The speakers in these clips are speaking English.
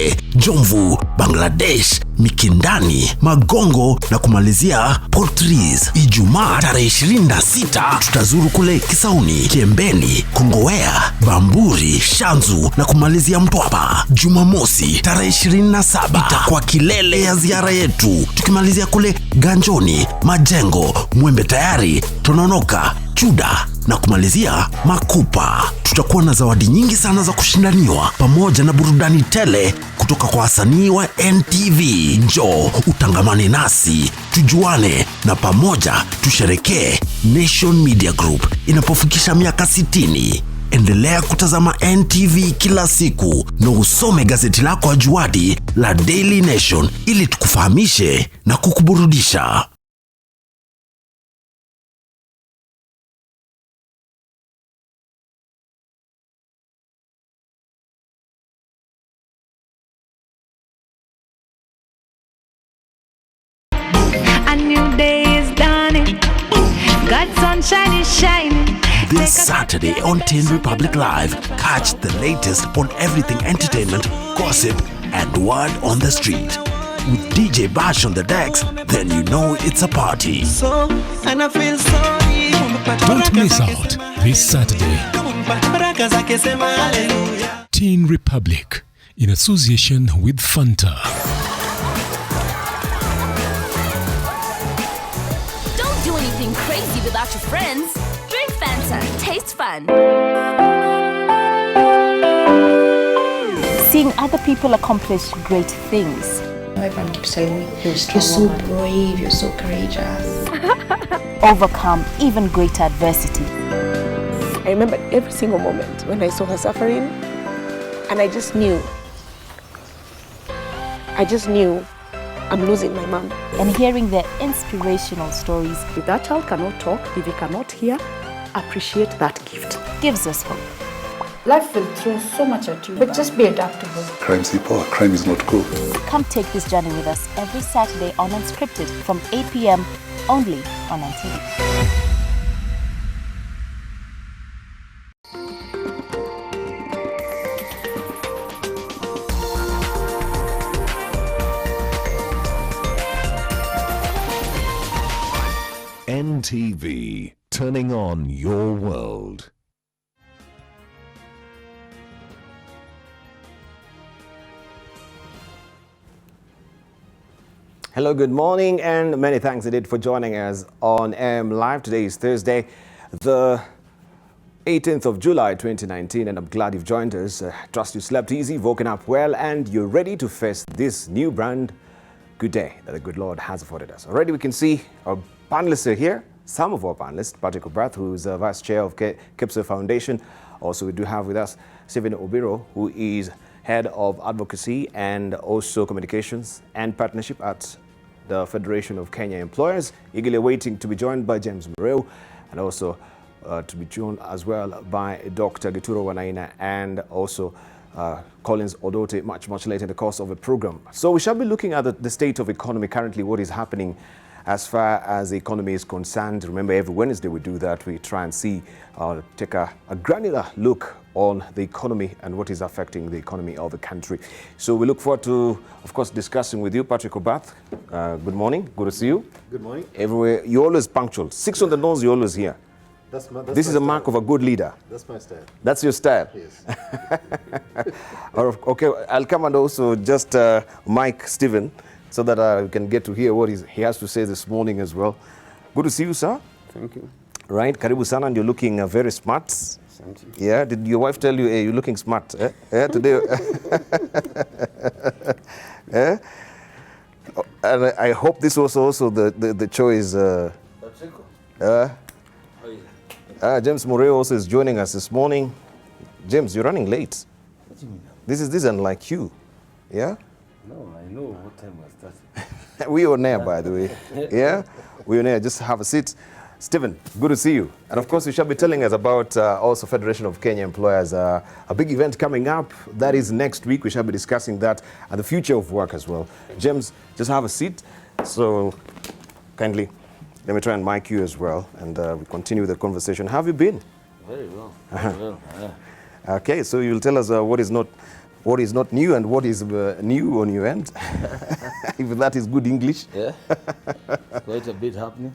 Kitale, Jomvu, Bangladesh, Mikindani, Magongo na kumalizia Portrees. Ijumaa tarehe 26 tutazuru kule Kisauni, Kiembeni, Kongowea, Bamburi, Shanzu na kumalizia Mtwapa. Jumamosi tarehe 27 itakuwa kilele ya ziara yetu, tukimalizia kule Ganjoni, Majengo, Mwembe Tayari, Tononoka, Chuda na kumalizia Makupa. Tutakuwa na zawadi nyingi sana za kushindaniwa pamoja na burudani tele kutoka kwa wasanii wa NTV. Njoo utangamane nasi, tujuane na pamoja tusherekee Nation Media Group inapofikisha miaka 60. Endelea kutazama NTV kila siku na usome gazeti lako ajuadi la Daily Nation ili tukufahamishe na kukuburudisha. A new day is dawning. God's sunshine is shining. This Saturday on Teen Republic Live, catch the latest on everything entertainment, gossip, and word on the street. With DJ Bash on the decks, then you know it's a party. Don't miss out this Saturday. Teen Republic, in association with Fanta. Don't do anything crazy without your friends. Drink Fanta. Taste fun. Seeing other people accomplish great things. However, not telling me you're so brave, you're so courageous. Overcome even greater adversity. I remember every single moment when I saw her suffering, and I just knew I'm losing my mom. And hearing their inspirational stories, If that child cannot talk, if he cannot hear, appreciate that gift. gives us hope. Life will throw so much at you, but just be adaptable. Crime's the power. Crime is not cool. Come take this journey with us every Saturday on Unscripted from 8 p.m. only on NTV. NTV, turning on your world. Hello, good morning, and many thanks indeed for joining us on AM Live. Today is Thursday, the 18th of July 2019, and I'm glad you've joined us. Trust you slept easy, woken up well, and you're ready to face this new brand good day that the good Lord has afforded us. Already we can see our panelists are here. Some of our panelists, Patrick Obrath, who is Vice Chair of KIPSA Foundation. Also, we do have with us Stephen Obiro, who is Head of Advocacy and also Communications and Partnership at the Federation of Kenya Employers. Eagerly waiting to be joined by James Murrell, and also to be joined as well by Dr. Gituro Wanaina and also Collins Odote much later in the course of the program. So we shall be looking at the state of economy currently, what is happening as far as the economy is concerned. Remember, every Wednesday we do that. We try and see, take a granular look on the economy and what is affecting the economy of the country. So we look forward to, of course, discussing with you, Patrick Obrath. Good morning. Good to see you. Good morning. Everywhere, you're always punctual. 6 on the nose, you're always here. This is a mark of a good leader. That's my style. That's your style? Yes. Okay, I'll come and also just mic Stephen so that we can get to hear what he has to say this morning as well. Good to see you, sir. Thank you. Right, karibu sana, and you're looking very smart. Thank you. Yeah, did your wife tell you, hey, you're looking smart? Yeah, today. Yeah? And I hope this was also the choice. James Murray also is joining us this morning. James, you're running late. What do you mean? This is unlike you. Yeah? No, I know what time I started. We on air, by the way. Yeah? We on air. Just have a seat. Stephen, good to see you. And of course, you shall be telling us about also Federation of Kenya Employers, a big event coming up. That is next week. We shall be discussing that and the future of work as well. James, just have a seat. So kindly, let me try and mic you as well. And we continue the conversation. How have you been? Very well. Very well. Okay, so you'll tell us what is not what is not new and what is new on your end. If that is good English. Yeah. Quite a bit happening.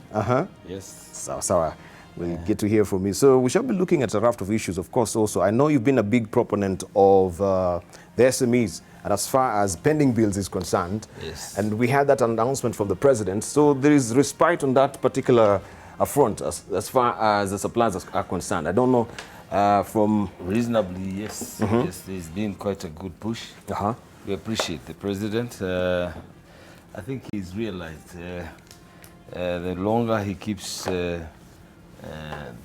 Yes. Sawa. We'll get to hear from you. So we shall be looking at a raft of issues, of course, also. I know you've been a big proponent of the SMEs, and as far as pending bills is concerned. Yes. And we had that announcement from the president. So there is respite on that particular front as far as the suppliers are concerned. I don't know from... Reasonably, yes. Yes, there's been quite a good push. We appreciate the president. I think he's realized the longer he keeps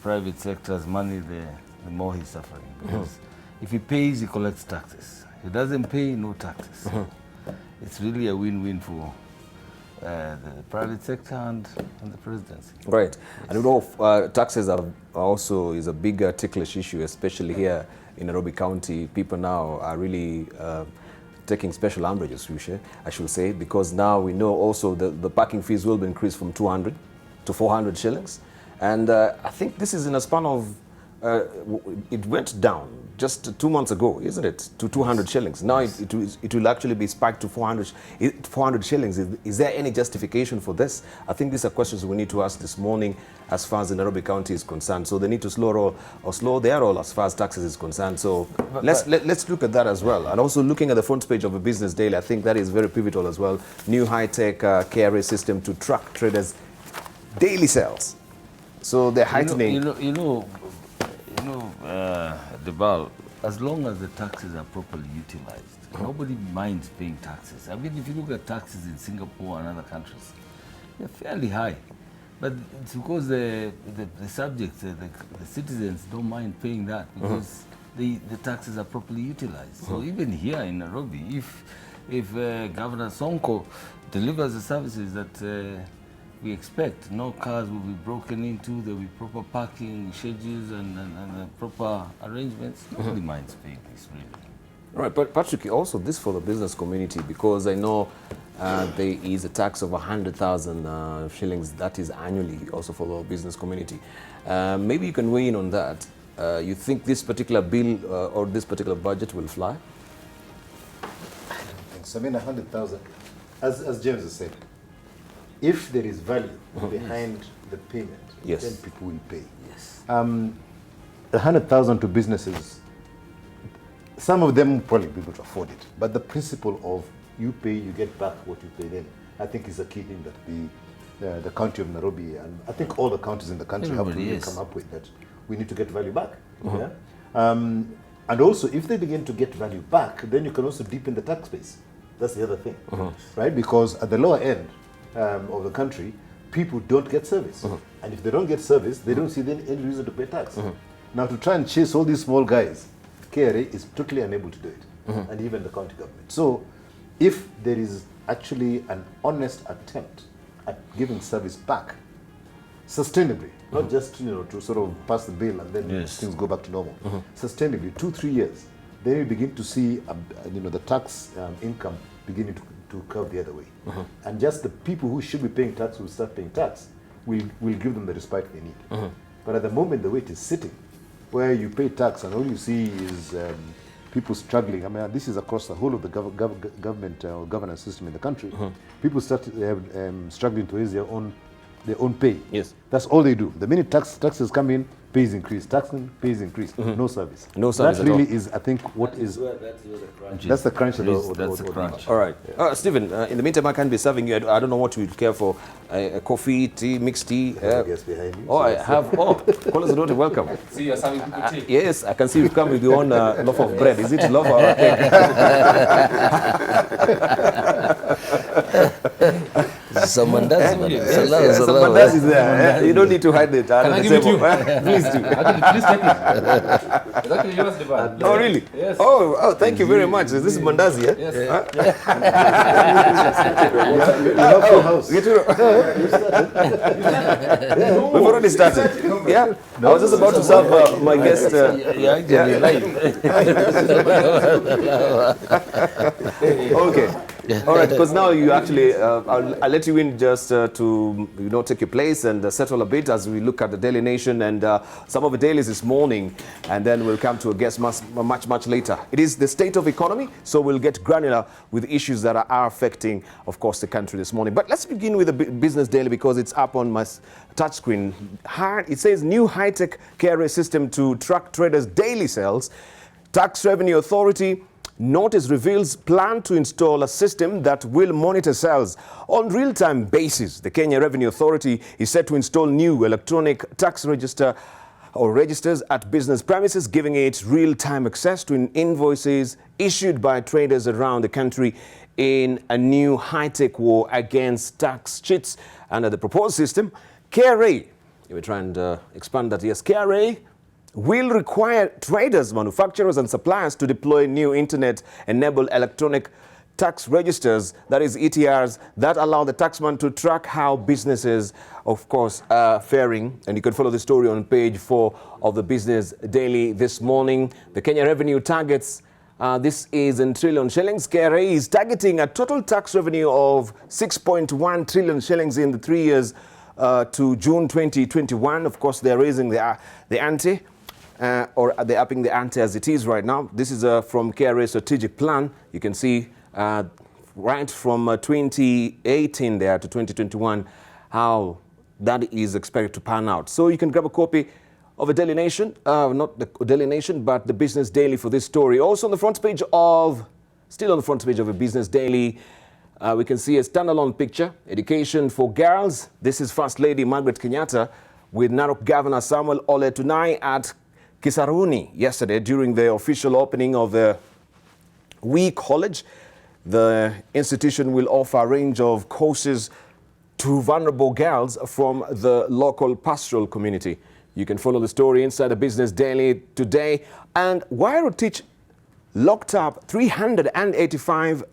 private sector's money, the more he's suffering. Because if he pays, he collects taxes. If he doesn't pay, no taxes. It's really a win-win for the private sector and the presidency. Right. Yes. And you know, taxes are also is a big ticklish issue, especially here in Nairobi County. People now are really taking special umbrage, I should say, because now we know also the parking fees will be increased from 200 to 400 shillings. And I think this is in a span of, it went down just 2 months ago, isn't it, to 200 shillings. Now it will actually be spiked to 400 shillings. Is there any justification for this? I think these are questions we need to ask this morning as far as the Nairobi County is concerned. So they need to slow their roll as far as taxes is concerned. So let's look at that as well. And also looking at the front page of a Business Daily, I think that is very pivotal as well. New high-tech KRA system to track traders' daily sales. So they're heightening. Debarl, as long as the taxes are properly utilized, nobody minds paying taxes. I mean, if you look at taxes in Singapore and other countries, they're fairly high. But it's because the subjects, the citizens don't mind paying that because the taxes are properly utilized. So even here in Nairobi, if Governor Sonko delivers the services that we expect, no cars will be broken into, there will be proper parking schedules and proper arrangements. Nobody minds paying this, really. Right, but Patrick, also this for the business community, because I know there is a tax of 100,000 shillings that is annually also for the business community. Maybe you can weigh in on that. You think this particular bill or this particular budget will fly? I don't think so. I mean, 100,000, as James has said, if there is value behind the payment, then people will pay. Yes. 100,000 to businesses, some of them will probably be able to afford it. But the principle of you pay, you get back what you paid in, I think is a key thing that the county of Nairobi, and I think all the counties in the country have to really come up with, that we need to get value back. Yeah? And also, if they begin to get value back, then you can also deepen the tax base. That's the other thing, right? Because at the lower end of the country, people don't get service. And if they don't get service, they don't see any reason to pay tax. Now, to try and chase all these small guys, KRA is totally unable to do it, and even the county government. So, if there is actually an honest attempt at giving service back, sustainably, not just to sort of pass the bill and then things go back to normal, sustainably, 2-3 years, then you begin to see the tax income beginning to curve the other way. And just the people who should be paying tax will start paying tax, will give them the respite they need. But at the moment, the way it is sitting, where you pay tax and all you see is people struggling. I mean, this is across the whole of the government or governance system in the country. People start struggling to raise their own pay. Yes. That's all they do. The minute taxes come in, pays increase. Taxing, pays increase. No service. No service that really is, I think, what is... That's the crunch. That's the crunch. All right. Stephen, in the meantime, I can be serving you. I don't know what you would care for. Coffee, tea, mixed tea. Yes, behind you. Oh, I have. Oh, call us daughter, welcome. See, you're serving people tea. Yes, I can see you come with your own loaf of bread. Is it loaf or cake? Someone does. Someone does is there. You don't need to hide it. Can I give it to you? Please do. Please take it. It's actually yours, Debarl. Oh, really? Yes. Oh, thank you very much. Is this Mandazi? Yes. We've already started. Yeah. I was just about to serve my guest. Okay. All right, because now you actually, I'll let you in just to take your place and settle a bit as we look at the Daily Nation and some of the dailies this morning, and then we'll come to a guest much later. It is the state of economy, so we'll get granular with issues that are affecting, of course, the country this morning. But let's begin with the Business Daily because it's up on my touchscreen. It says new high-tech KRA system to track traders' daily sales. Tax Revenue Authority notice reveals plan to install a system that will monitor sales on real-time basis. The Kenya Revenue Authority is set to install new electronic tax register or registers at business premises, giving it real-time access to invoices issued by traders around the country in a new high-tech war against tax cheats. Under the proposed system, KRA, you were trying to expand that, yes, KRA will require traders, manufacturers and suppliers to deploy new internet-enabled electronic tax registers, that is ETRs, that allow the taxman to track how businesses, of course, are faring. And you can follow the story on page 4 of the Business Daily this morning. The Kenya Revenue targets, this is in trillion shillings. KRA is targeting a total tax revenue of 6.1 trillion shillings in the 3 years to June 2021. Of course, they're raising the ante. Or they're upping the ante as it is right now. This is from KRA strategic plan. You can see right from 2018 there to 2021 how that is expected to pan out. So you can grab a copy of a Daily Nation, not the Daily Nation, but the Business Daily for this story. Also on the front page of, still on the front page of a Business Daily, we can see a standalone picture, education for girls. This is First Lady Margaret Kenyatta with Narok Governor Samuel Ole Tunai at Kisaruni yesterday during the official opening of the WE College. The institution will offer a range of courses to vulnerable girls from the local pastoral community. You can follow the story inside the Business Daily today. And Wairo Teach locked up 385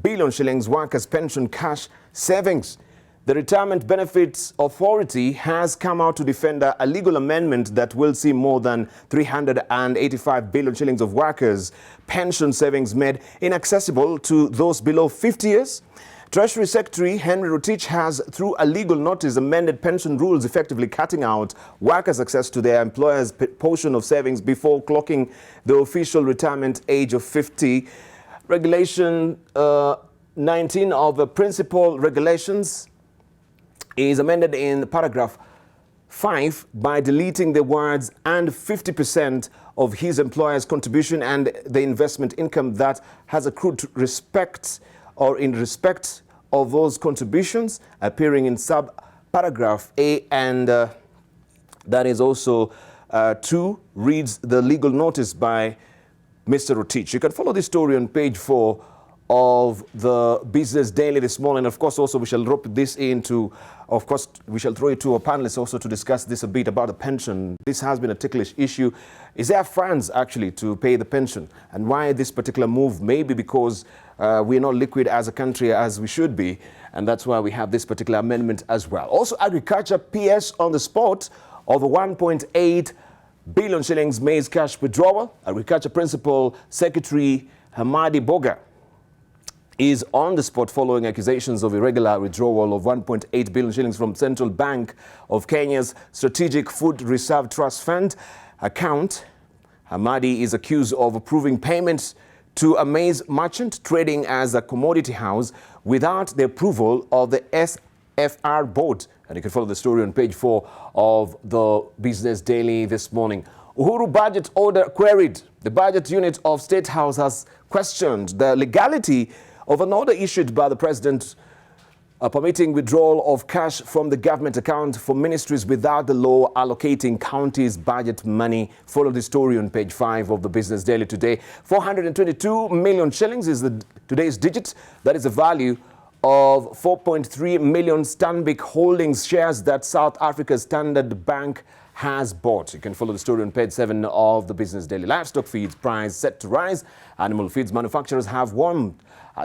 billion shillings workers' pension cash savings. The Retirement Benefits Authority has come out to defend a legal amendment that will see more than 385 billion shillings of workers' pension savings made inaccessible to those below 50 years. Treasury Secretary Henry Rotich has, through a legal notice, amended pension rules, effectively cutting out workers' access to their employer's portion of savings before clocking the official retirement age of 50. Regulation 19 of the principal regulations is amended in paragraph 5 by deleting the words "and 50% of his employer's contribution and the investment income that has accrued to respect or in respect of those contributions," appearing in sub-paragraph A, and that is also 2, reads the legal notice by Mr. Rotich. You can follow this story on page 4 of the Business Daily this morning. Of course, also we shall rope this into, of course, we shall throw it to a panelist also to discuss this a bit about the pension. This has been a ticklish issue. Is there funds actually to pay the pension? And why this particular move? Maybe because we're not liquid as a country as we should be. And that's why we have this particular amendment as well. Also, agriculture PS on the spot of a 1.8 billion shillings maize cash withdrawal. Agriculture Principal Secretary Hamadi Boga is on the spot following accusations of irregular withdrawal of 1.8 billion shillings from Central Bank of Kenya's Strategic Food Reserve Trust Fund account. Hamadi is accused of approving payments to a maize merchant trading as a commodity house without the approval of the SFR board. And you can follow the story on page 4 of the Business Daily this morning. Uhuru budget order queried. The budget unit of State House has questioned the legality of an order issued by the President permitting withdrawal of cash from the government account for ministries without the law allocating counties' budget money. Follow the story on page 5 of the Business Daily today. 422 million shillings is today's digit. That is the value of 4.3 million Stanbic Holdings shares that South Africa's Standard Bank has bought. You can follow the story on page 7 of the Business Daily. Livestock feeds price set to rise. Animal feeds manufacturers have warned.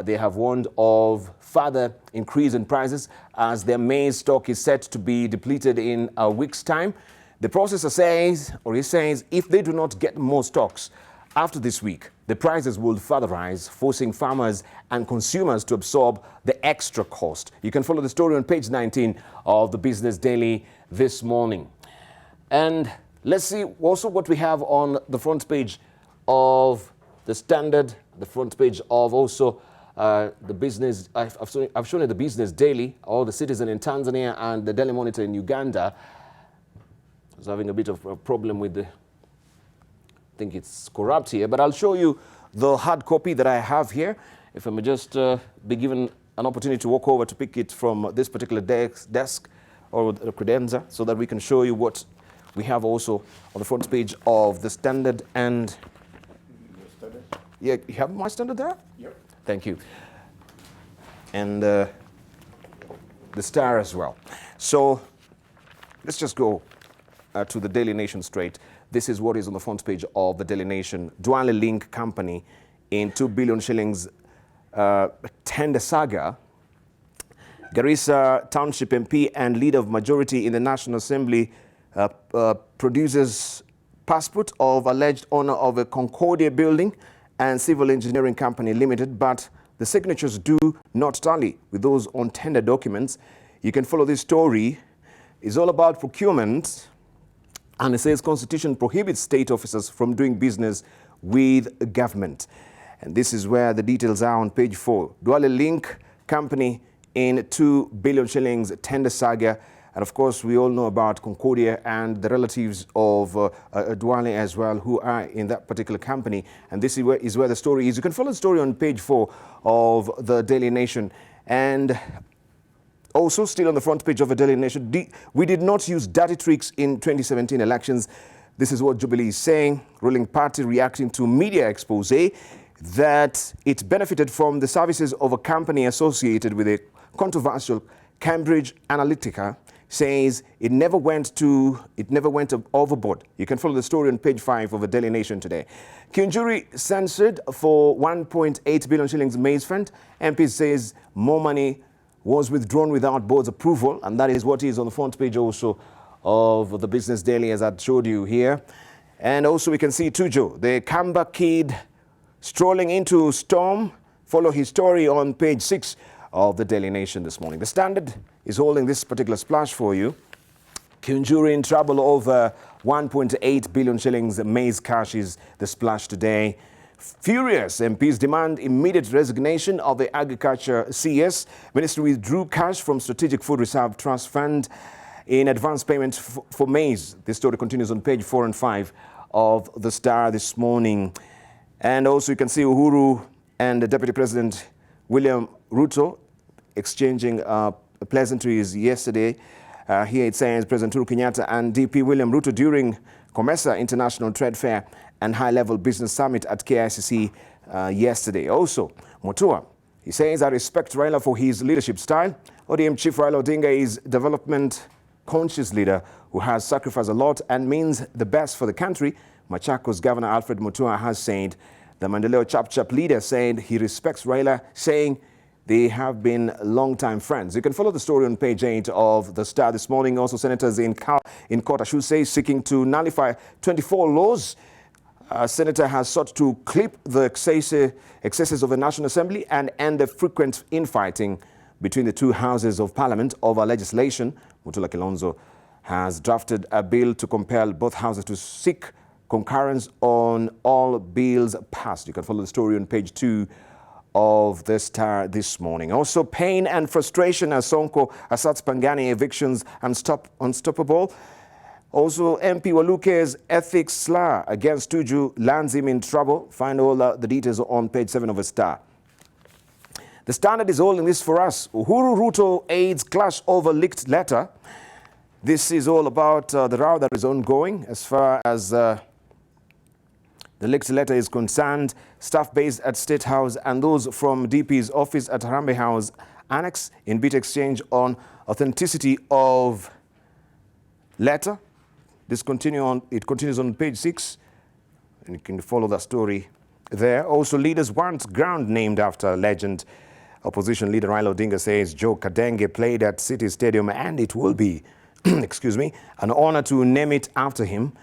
They have warned of further increase in prices as their maize stock is set to be depleted in a week's time. The processor says, or he says, if they do not get more stocks, After this week, the prices will further rise, forcing farmers and consumers to absorb the extra cost. You can follow the story on page 19 of the Business Daily this morning. And let's see also what we have on the front page of the Standard, the front page of also the business. I've shown you the Business Daily, or the Citizen in Tanzania and the Daily Monitor in Uganda. I was having a bit of a problem with the, I think it's corrupt here, but I'll show you the hard copy that I have here. If I may just be given an opportunity to walk over to pick it from this particular desk or the credenza, so that we can show you what we have also on the front page of the Standard. And yeah, you have my Standard there? Yep. Thank you. And the Star as well. So let's just go to the Daily Nation straight. This is what is on the front page of the Daily Nation. Duale Link Company in 2 billion shillings tender saga. Garissa Township MP and leader of majority in the National Assembly produces passport of alleged owner of a Concordia building and Civil Engineering Company Limited, but the signatures do not tally with those on tender documents. You can follow this story. It's all about procurement, and it says Constitution prohibits state officers from doing business with government. And this is where the details are on page 4. Duale Link Company in 2 billion shillings tender saga. And of course, we all know about Concordia and the relatives of Duale as well, who are in that particular company. And this is where the story is. You can follow the story on page 4 of the Daily Nation. And also, still on the front page of the Daily Nation, we did not use dirty tricks in 2017 elections. This is what Jubilee is saying. Ruling party reacting to media expose that it benefited from the services of a company associated with a controversial Cambridge Analytica, says it never went overboard. You can follow the story on page 5 of the Daily Nation today. Kinjuri censored for 1.8 billion shillings maize fund. MP says more money was withdrawn without board's approval, and that is what is on the front page also of the Business Daily, as I showed you here. And also we can see Tujo, the Kamba kid, strolling into storm. Follow his story on page 6 of the Daily Nation this morning. The Standard is holding this particular splash for you. Kinjuri in trouble over 1.8 billion shillings maize cash is the splash today. Furious MPs demand immediate resignation of the Agriculture CS. Ministry withdrew cash from Strategic Food Reserve Trust Fund in advance payment for maize. This story continues on page 4 and 5 of the Star this morning. And also you can see Uhuru and the Deputy President William Ruto exchanging pleasantries yesterday. Here it says President Uhuru Kenyatta and DP William Ruto during COMESA International Trade Fair and High-Level Business Summit at KICC yesterday. Also, Mutua, he says, I respect Raila for his leadership style. ODM Chief Raila Odinga is a development-conscious leader who has sacrificed a lot and means the best for the country. Machakos Governor Alfred Mutua has said. The Mandeleo Chap leader said he respects Raila, saying they have been long-time friends. You can follow the story on page 8 of the Star this morning. Also, senators in court, I should say, seeking to nullify 24 laws. Senator has sought to clip the excesses of the National Assembly and end the frequent infighting between the two houses of Parliament over legislation. Mutula Kilonzo has drafted a bill to compel both houses to seek concurrence on all bills passed. You can follow the story on page 2 of the Star this morning. Also, pain and frustration as Sonko asserts Pangani evictions unstoppable. Also, MP Waluke's ethics slur against Tuju lands him in trouble. Find all the details on page 7 of the Star. The Standard is holding this for us. Uhuru Ruto aides clash over leaked letter. This is all about the row that is ongoing as far as the leaked letter is concerned. Staff based at State House and those from DP's office at Harambee House Annex in bit exchange on authenticity of letter. It continues on page 6, and you can follow the story there. Also, leaders want ground named after legend. Opposition leader Raila Odinga says Joe Kadenge played at City Stadium and it will be, excuse me, an honor to name it after him.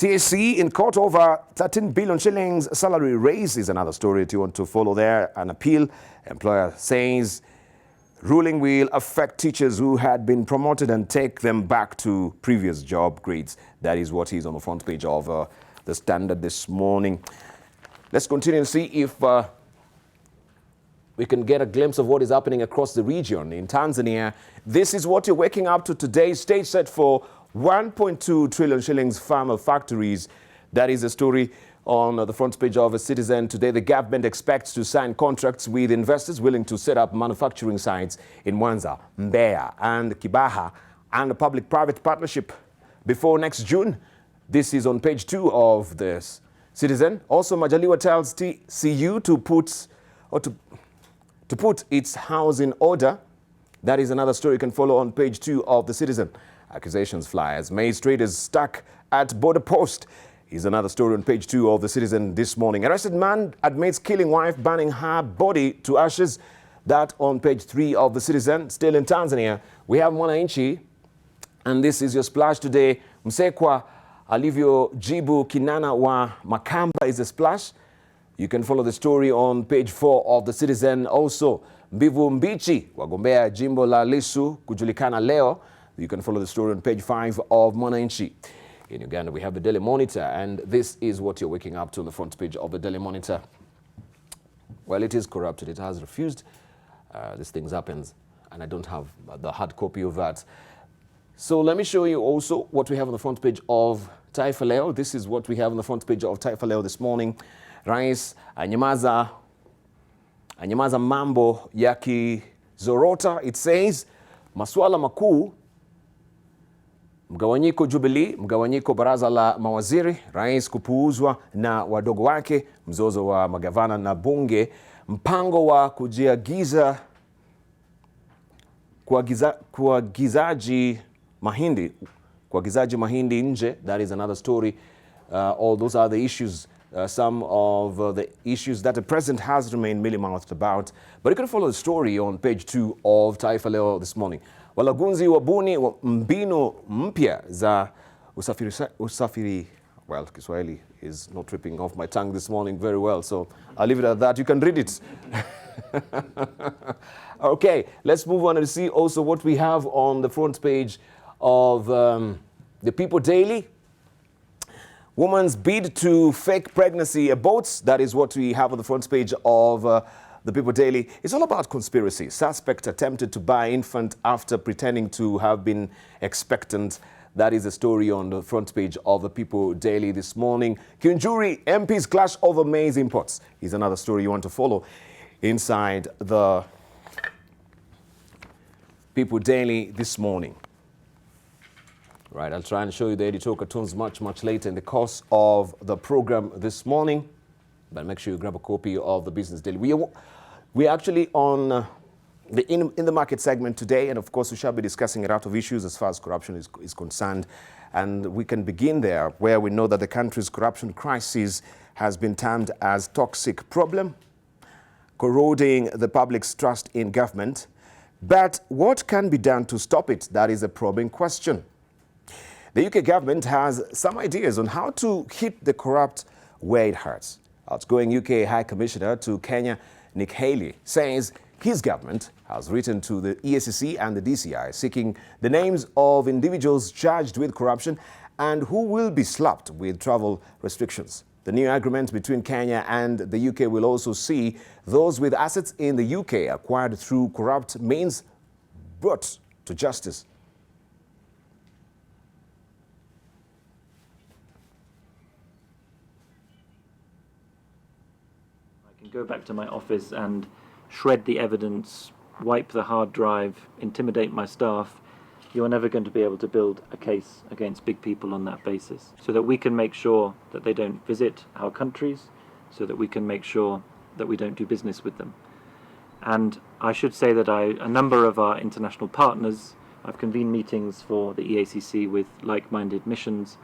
TSC in court over 13 billion shillings salary raise is another story that you want to follow there. An appeal, employer says ruling will affect teachers who had been promoted and take them back to previous job grades. That is what is on the front page of the Standard this morning. Let's continue and see if we can get a glimpse of what is happening across the region. In Tanzania, this is what you're waking up to today. Stage set for 1.2 trillion shillings farmer factories. That is a story on the front page of a Citizen today. The government expects to sign contracts with investors willing to set up manufacturing sites in Mwanza, Mbeya and Kibaha, and a public-private partnership before next June. This is on page 2 of this Citizen. Also, Majaliwa tells TCU to put its house in order. That is another story you can follow on page 2 of the Citizen. Accusations fly as Maize traders stuck at border post is another story on page 2 of the Citizen this morning. Arrested man admits killing wife, burning her body to ashes. That on page 3 of the Citizen. Still in Tanzania, we have Mwananchi, and this is your splash today. Msekwa alivyojibu Kinana wa Makamba is a splash. You can follow the story on page 4 of the Citizen. Also, mbivu mbichi wagombea jimbo la Lissu kujulikana leo. You can follow the story on page 5 of Mwananchi. In Uganda, we have the Daily Monitor, and this is what you're waking up to on the front page of the Daily Monitor. Well, it is corrupted. It has refused. These things happens, and I don't have the hard copy of that. So let me show you also what we have on the front page of Taifa Leo. This is what we have on the front page of Taifa Leo this morning. Rais anyamaza mambo yakizorota. It says masuala makuu, mgawanyiko Jubilee, mgawanyiko baraza la mawaziri, rais kupuuzwa na wadogo wake, mzozo wa magavana na bunge, mpango wa kuagizaji mahindi nje. That is another story. All those are the issues. Some of the issues that the president has remained mealy-mouthed about. But you can follow the story on page 2 of Taifa Leo this morning. Walagunzi wabuni mbinu mpya za usafiri. Well, Kiswahili is not tripping off my tongue this morning very well, so I'll leave it at that. You can read it. Okay, let's move on and see also what we have on the front page of the People Daily. Woman's bid to fake pregnancy aborts. That is what we have on the front page of the People Daily. It's all about conspiracy. Suspect attempted to buy infant after pretending to have been expectant. That is the story on the front page of the People Daily this morning. Kinjuri MPs clash over maize imports is another story you want to follow inside the People Daily this morning. Right, I'll try and show you the editorial cartoons much later in the course of the program this morning. But make sure you grab a copy of the Business Daily. We are actually on the in the market segment today, and of course we shall be discussing a lot of issues as far as corruption is concerned. And we can begin there, where we know that the country's corruption crisis has been termed as toxic problem, corroding the public's trust in government. But what can be done to stop it? That is a probing question. The UK government has some ideas on how to hit the corrupt where it hurts. Outgoing UK High Commissioner to Kenya, Nick Haley, says his government has written to the EACC and the DCI seeking the names of individuals charged with corruption and who will be slapped with travel restrictions. The new agreement between Kenya and the UK will also see those with assets in the UK acquired through corrupt means brought to justice. Go back to my office and shred the evidence, wipe the hard drive, intimidate my staff, you are never going to be able to build a case against big people on that basis. So that we can make sure that they don't visit our countries, so that we can make sure that we don't do business with them. And I should say that a number of our international partners, I've convened meetings for the EACC with like-minded missions,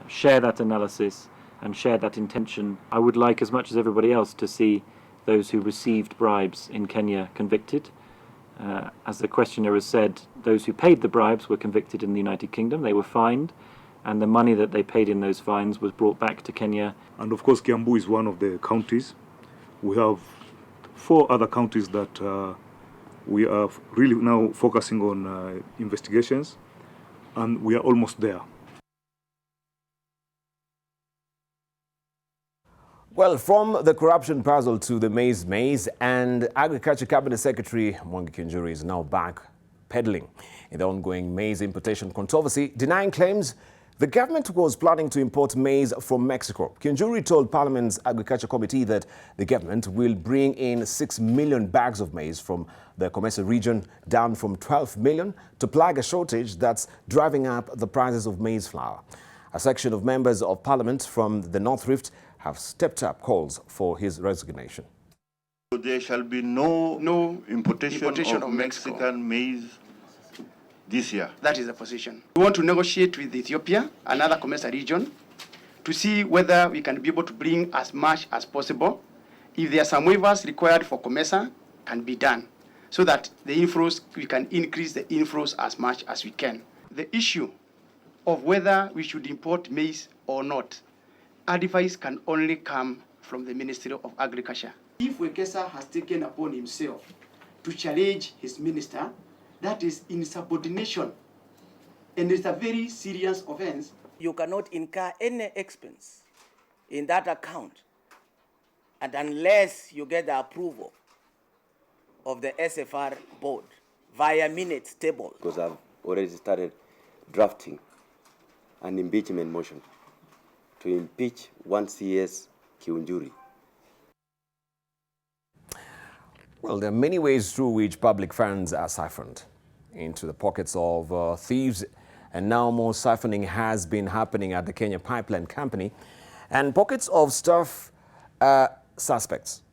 share that analysis and share that intention. I would like, as much as everybody else, to see those who received bribes in Kenya convicted. As the questioner has said, those who paid the bribes were convicted in the United Kingdom. They were fined. and the money that they paid in those fines was brought back to Kenya. And of course, Kiambu is one of the counties. We have 4 other counties that we are really now focusing on investigations, and we are almost there. Well, from the corruption puzzle to the Maize, and Agriculture Cabinet Secretary Mwangi Kiunjuri is now back peddling in the ongoing maize importation controversy, denying claims the government was planning to import maize from Mexico. Kiunjuri told Parliament's Agriculture Committee that the government will bring in 6 million bags of maize from the Commercial region, down from 12 million, to plug a shortage that's driving up the prices of maize flour. A section of members of Parliament from the North Rift have stepped up calls for his resignation. There shall be no importation of Mexican maize this year. That is the position. We want to negotiate with Ethiopia, another commercial region, to see whether we can be able to bring as much as possible. If there are some waivers required for COMESA, can be done, so that the inflows, we can increase the inflows as much as we can. The issue of whether we should import maize or not, advice can only come from the Ministry of Agriculture. If Wekesa has taken upon himself to challenge his minister, that is insubordination, and it's a very serious offense. You cannot incur any expense in that account, and unless you get the approval of the SFR board via minutes table. Because I've already started drafting an impeachment motion to impeach one CS Kiunjuri. Well, there are many ways through which public funds are siphoned into the pockets of thieves, and now more siphoning has been happening at the Kenya Pipeline Company, and pockets of staff suspects.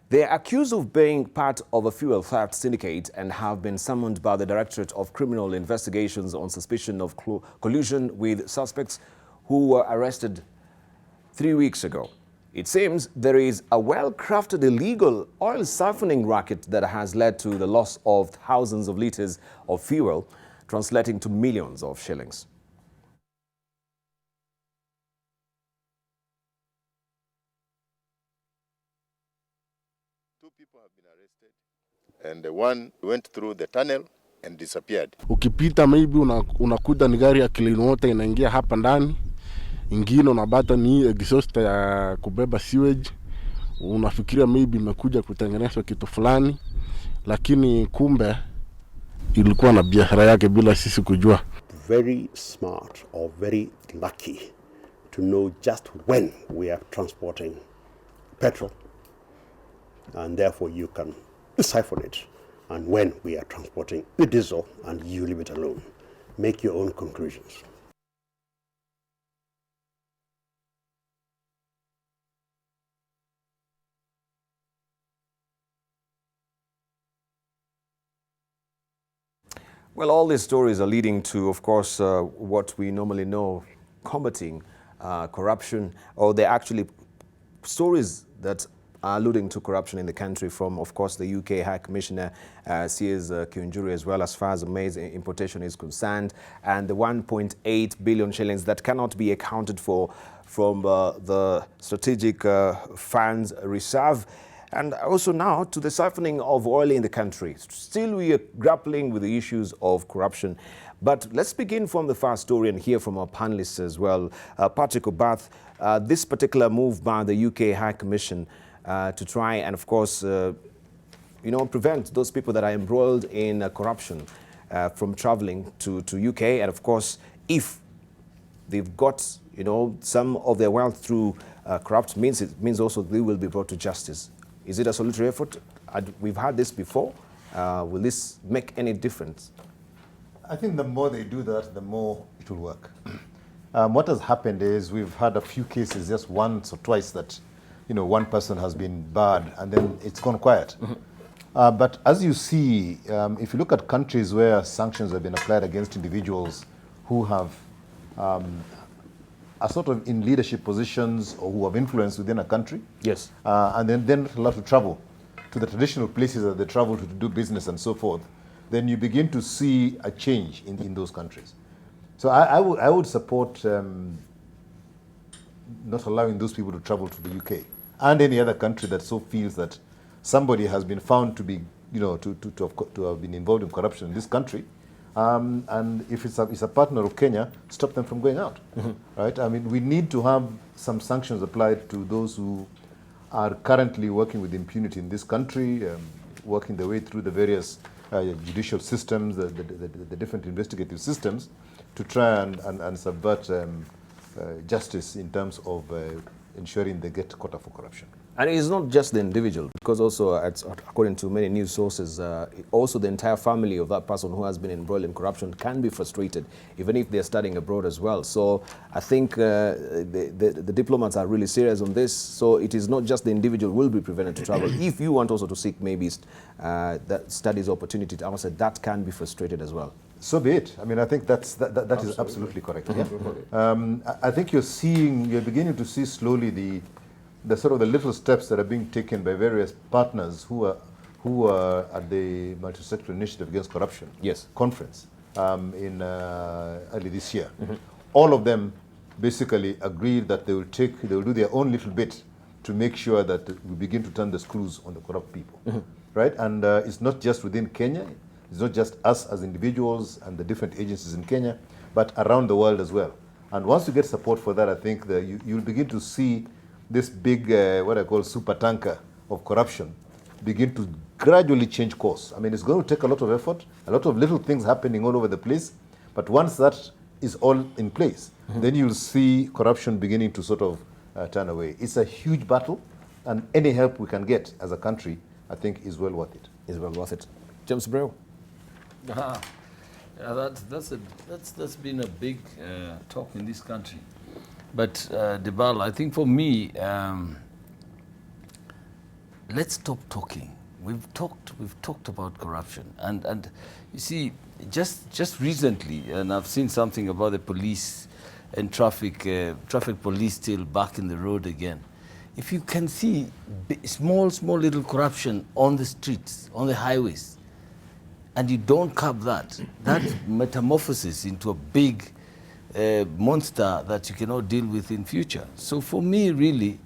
They are accused of being part of a fuel theft syndicate and have been summoned by the Directorate of Criminal Investigations on suspicion of collusion with suspects who were arrested 3 weeks ago. It seems there is a well-crafted illegal oil siphoning racket that has led to the loss of thousands of liters of fuel, translating to millions of shillings. And the one went through the tunnel and disappeared. Ukipita maybe unakuta ni gari ya clean water inaingia hapa ndani. Ingine unabata ni exhaust ya kubeba sewage. Unafikiria maybe imekuja kutengenezwa kitu fulani, lakini kumbe ilikuwa na biashara yake bila sisi kujua. Very smart or very lucky to know just when we are transporting petrol, and therefore you can siphon it, and when we are transporting the diesel, and you leave it alone. Make your own conclusions. Well, all these stories are leading to, of course, what we normally know, combating corruption, or they're actually stories that are alluding to corruption in the country from, of course, the UK High Commissioner, CS Kiunjuri, as well as far as maize importation is concerned, and the 1.8 billion shillings that cannot be accounted for from the strategic funds reserve. And also now to the siphoning of oil in the country. Still, we are grappling with the issues of corruption. But let's begin from the first story and hear from our panelists as well. Patrick Obath, this particular move by the UK High Commission to try and, of course, prevent those people that are embroiled in corruption from traveling to UK. And, of course, if they've got, some of their wealth through corrupt means, it means also they will be brought to justice. Is it a solitary effort? We've had this before. Will this make any difference? I think the more they do that, the more it will work. What has happened is we've had a few cases, just once or twice, that one person has been barred and then it's gone quiet. But as you see, if you look at countries where sanctions have been applied against individuals who have are sort of in leadership positions or who have influence within a country. Yes. And then allowed to travel to the traditional places that they travel to do business and so forth, then you begin to see a change in those countries. So I would support not allowing those people to travel to the UK and any other country that so feels that somebody has been found to be, to have been involved in corruption in this country. And if it's a partner of Kenya, stop them from going out, right? I mean, we need to have some sanctions applied to those who are currently working with impunity in this country, working their way through the various judicial systems, the different investigative systems, to try and subvert justice in terms of ensuring they get caught up for corruption. And it's not just the individual, because also, according to many news sources, also the entire family of that person who has been embroiled in corruption can be frustrated, even if they're studying abroad as well. So I think the diplomats are really serious on this. So it is not just the individual will be prevented to travel. If you want also to seek maybe that studies opportunity to outside, that can be frustrated as well. So be it. I mean, I think that is absolutely correct. Yeah? I think you're beginning to see slowly the sort of the little steps that are being taken by various partners who are at the Multi-Sector Initiative Against Corruption conference in early this year. All of them basically agreed that they will do their own little bit to make sure that we begin to turn the screws on the corrupt people, right? And it's not just within Kenya. It's not just us as individuals and the different agencies in Kenya, but around the world as well. And once you get support for that, I think that you'll begin to see this big, what I call super tanker of corruption begin to gradually change course. I mean, it's going to take a lot of effort, a lot of little things happening all over the place, but once that is all in place, then you'll see corruption beginning to sort of turn away. It's a huge battle, and any help we can get as a country, I think, is well worth it. Is well worth it. James Debarl. Yeah, that's been a big talk in this country. But Debarl, I think for me, let's stop talking. We've talked about corruption, and you see, just recently, and I've seen something about the police and traffic police still back in the road again. If you can see small little corruption on the streets, on the highways, and you don't curb that metamorphoses into a big monster that you cannot deal with in future. So for me, really,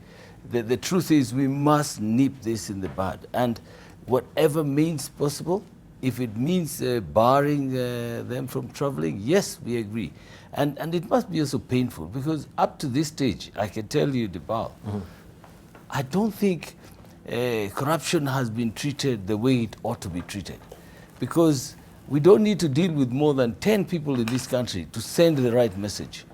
the truth is we must nip this in the bud, and whatever means possible, if it means barring them from traveling, yes, we agree. And it must be also painful, because up to this stage, I can tell you, Debarl, I don't think corruption has been treated the way it ought to be treated. Because we don't need to deal with more than 10 people in this country to send the right message.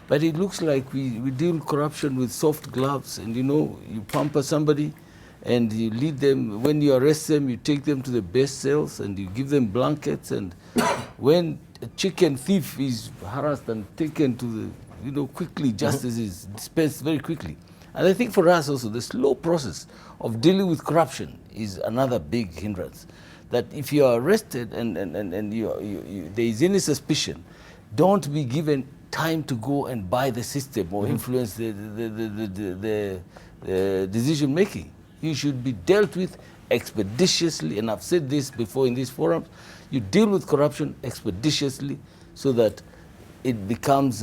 But it looks like we deal corruption with soft gloves, and you pamper somebody and you lead them. When you arrest them, you take them to the best cells and you give them blankets. And when a chicken thief is harassed and taken to the, quickly, justice is dispensed very quickly. And I think for us also, the slow process of dealing with corruption is another big hindrance. That if you are arrested and there is any suspicion, don't be given time to go and buy the system or influence the decision making. You should be dealt with expeditiously, and I've said this before in these forums. You deal with corruption expeditiously so that it becomes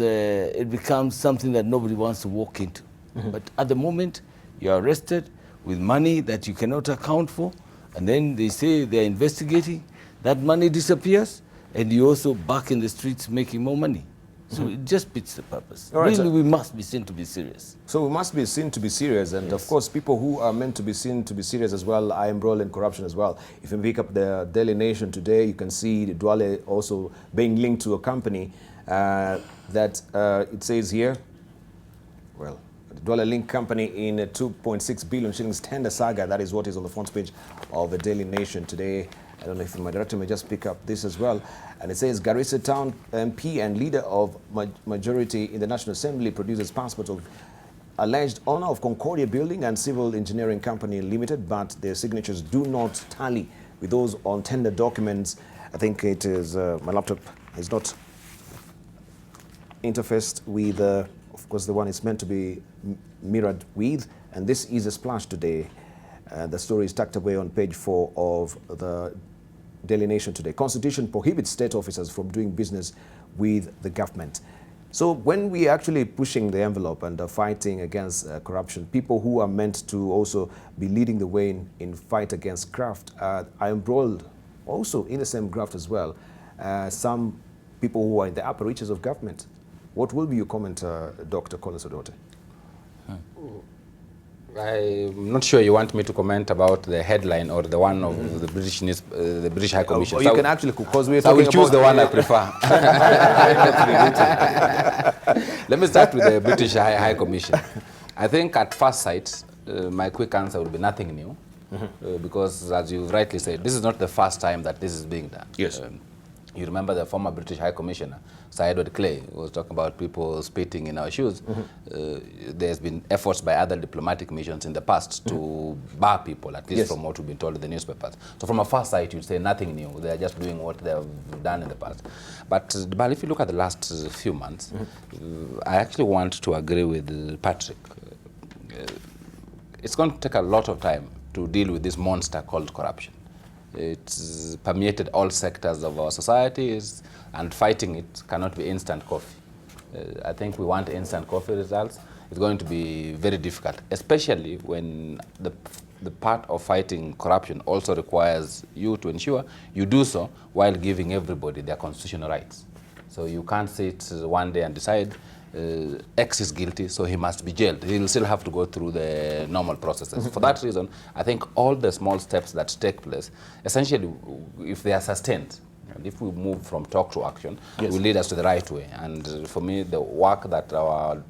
something that nobody wants to walk into. But at the moment, you are arrested with money that you cannot account for, and then they say they're investigating, that money disappears, and you're also back in the streets making more money. So it just beats the purpose. Right, really, we must be seen to be serious. So we must be seen to be serious, and of course, people who are meant to be seen to be serious as well are embroiled in corruption as well. If you pick up the Daily Nation today, you can see Duale also being linked to a company that it says here, well, Duale Link Company in a 2.6 billion shillings tender saga. That is what is on the front page of the Daily Nation today. I don't know if my director may just pick up this as well. And it says Garissa Town MP and leader of majority in the National Assembly produces passport of alleged owner of Concordia Building and Civil Engineering Company Limited, but their signatures do not tally with those on tender documents. I think it is, my laptop is not interfaced with, of course, the one it's meant to be mirrored with. And this is a splash today. The story is tucked away on page 4 of the Daily Nation today. Constitution prohibits state officers from doing business with the government. So when we are actually pushing the envelope and fighting against corruption, people who are meant to also be leading the way in fight against graft are embroiled also in the same graft as well. Some people who are in the upper reaches of government. What will be your comment, Dr. Collins Odote? I'm not sure you want me to comment about the headline or the one of the British High Commission. You can actually, because we're so talking I will choose about the one I prefer. Let me start with the British High Commission. I think at first sight, my quick answer will be nothing new, because as you rightly said, this is not the first time that this is being done. Yes. You remember the former British High Commissioner, Sir Edward Clay, was talking about people spitting in our shoes. There's been efforts by other diplomatic missions in the past to bar people, at least from what we've been told in the newspapers. So from a first sight, you'd say nothing new. They're just doing what they've done in the past. But if you look at the last few months, I actually want to agree with Patrick. It's going to take a lot of time to deal with this monster called corruption. It's permeated all sectors of our societies, and fighting it cannot be instant coffee. I think we want instant coffee results. It's going to be very difficult, especially when the part of fighting corruption also requires you to ensure you do so while giving everybody their constitutional rights. So you can't sit one day and decide X is guilty, so he must be jailed. He'll still have to go through the normal processes. For that reason, I think all the small steps that take place, essentially, if they are sustained, and if we move from talk to action, will lead us to the right way. And for me, the work that our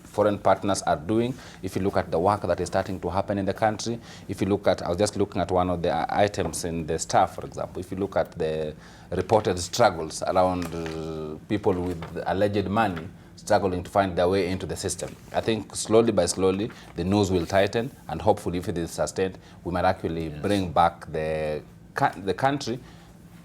foreign partners are doing, if you look at the work that is starting to happen in the country, if you look at, I was just looking at one of the items in the staff, for example, if you look at the reported struggles around people with alleged money struggling to find their way into the system. I think slowly by slowly, the noose will tighten, and hopefully if it is sustained, we might actually bring back the country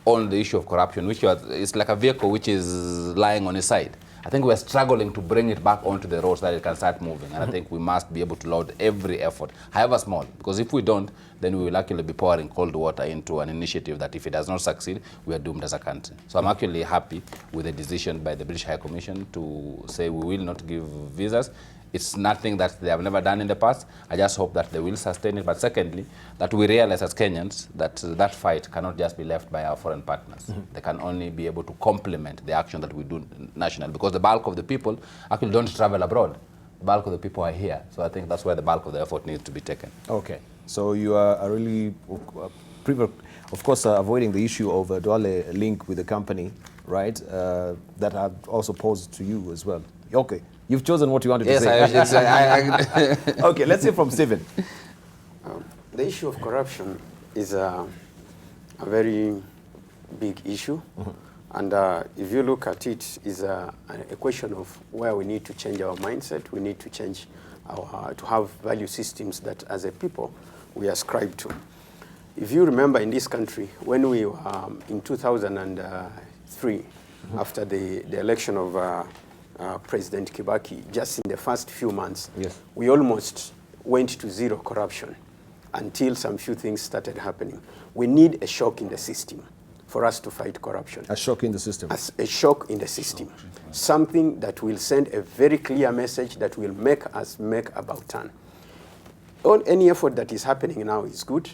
on the issue of corruption, which is like a vehicle which is lying on its side. I think we're struggling to bring it back onto the road so that it can start moving. And I think we must be able to load every effort, however small, because if we don't, then we will actually be pouring cold water into an initiative that if it does not succeed, we are doomed as a country. So I'm actually happy with the decision by the British High Commission to say we will not give visas. It's nothing that they have never done in the past. I just hope that they will sustain it. But secondly, that we realize as Kenyans that that fight cannot just be left by our foreign partners. They can only be able to complement the action that we do nationally, because the bulk of the people actually don't travel abroad. The bulk of the people are here. So I think that's where the bulk of the effort needs to be taken. Okay. So you are really, of course, avoiding the issue of a Duale link with the company, right? That had also posed to you as well. Okay. You've chosen what you wanted to say. Yes, Okay, let's hear from Stephen. The issue of corruption is a very big issue. And if you look at it, it's a question of where we need to change our mindset. We need to change to have value systems that as a people we ascribe to. If you remember in this country, when we were in 2003, after the election of President Kibaki, just in the first few months, we almost went to zero corruption until some few things started happening. We need a shock in the system for us to fight corruption. A shock in the system? A shock in the system. Something that will send a very clear message that will make us make about turn. Any effort that is happening now is good,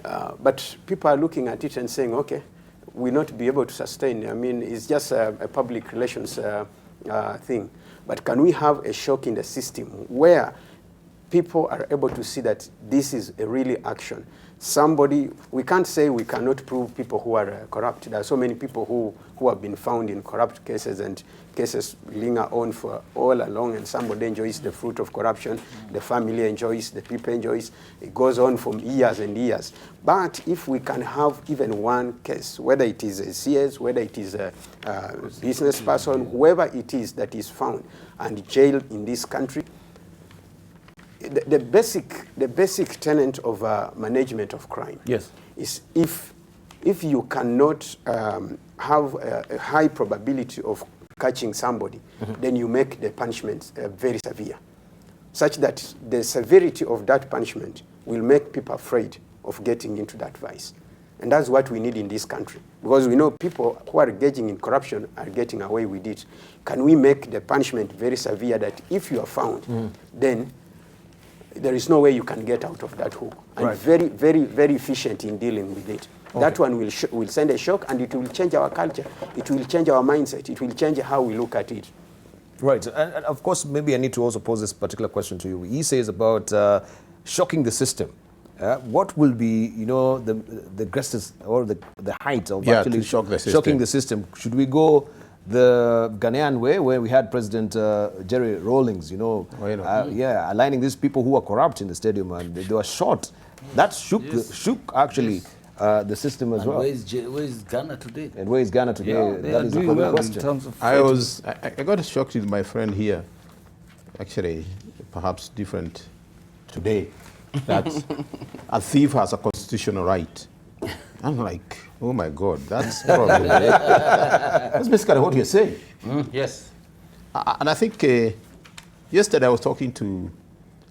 but people are looking at it and saying, okay, we'll not be able to sustain. I mean, it's just a public relations thing. But can we have a shock in the system where people are able to see that this is a really action? Somebody, we can't say we cannot prove people who are corrupt. There are so many people who have been found in corrupt cases, and cases linger on for all along, and somebody enjoys the fruit of corruption, the family enjoys, the people enjoys. It goes on for years and years. But if we can have even one case, whether it is a CS, whether it is a business person, whoever it is that is found and jailed in this country, the basic tenet of management of crime is if you cannot have a high probability of catching somebody, then you make the punishment very severe, such that the severity of that punishment will make people afraid of getting into that vice. And that's what we need in this country. Because we know people who are engaging in corruption are getting away with it. Can we make the punishment very severe that if you are found, then there is no way you can get out of that hook? And very, very, very efficient in dealing with it. Okay. That one will send a shock, and it will change our culture. It will change our mindset. It will change how we look at it. Right. And of course, maybe I need to also pose this particular question to you. He says about shocking the system. What will be, the greatest or the height of actually shocking the system? Should we go the Ghanaian way, where we had President Jerry Rawlings, aligning these people who are corrupt in the stadium, and they were shot? That shook actually the system as well. Where is Ghana today? And where is Ghana today? Yeah, that is the common question. In terms of I got shocked with my friend here, actually, perhaps different today, that a thief has a constitutional right. I'm like, oh my God, that's probably that's basically what you're saying. Yes. And I think yesterday I was talking to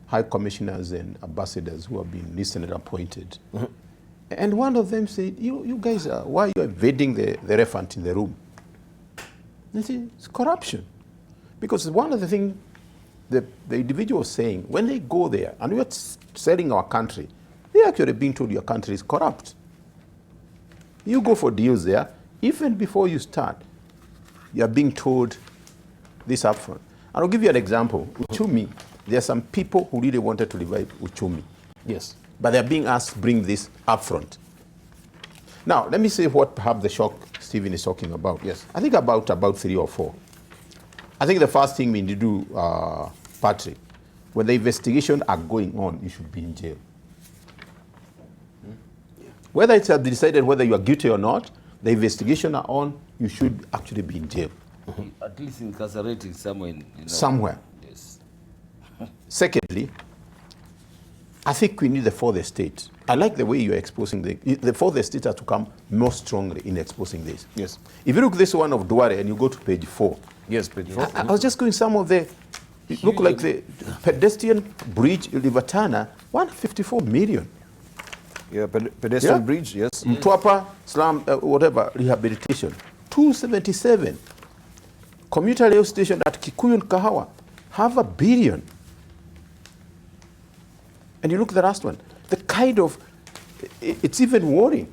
high commissioners and ambassadors who have been listed and appointed. And one of them said, you guys, why are you invading the elephant in the room? They said, it's corruption. Because one of the things the individual was saying, when they go there, and we are selling our country, they're actually being told your country is corrupt. You go for deals there, even before you start, you are being told this up front. And I'll give you an example. Uchumi, there are some people who really wanted to revive Uchumi. Yes. But they're being asked to bring this up front. Now, let me say what perhaps the shock Stephen is talking about. Yes. I think about 3 or 4. I think the first thing we need to do, Patrick, when the investigations are going on, you should be in jail. Whether it's decided whether you are guilty or not, the investigation are on, you should actually be in jail. At least incarcerated somewhere. Somewhere. Yes. Secondly, I think we need the fourth estate. I like the way you're exposing the fourth estate has to come more strongly in exposing this. Yes. If you look this one of Duare and you go to page 4. Yes, page 4. I was just going some of the, it look like the pedestrian bridge in Livatana, 154 million. Yeah, pedestrian bridge, yes. Mtwapa, slum, whatever, rehabilitation, 277. Commuter rail station at Kikuyu and Kahawa, 500 million. And you look at the last one, the kind of, it's even worrying.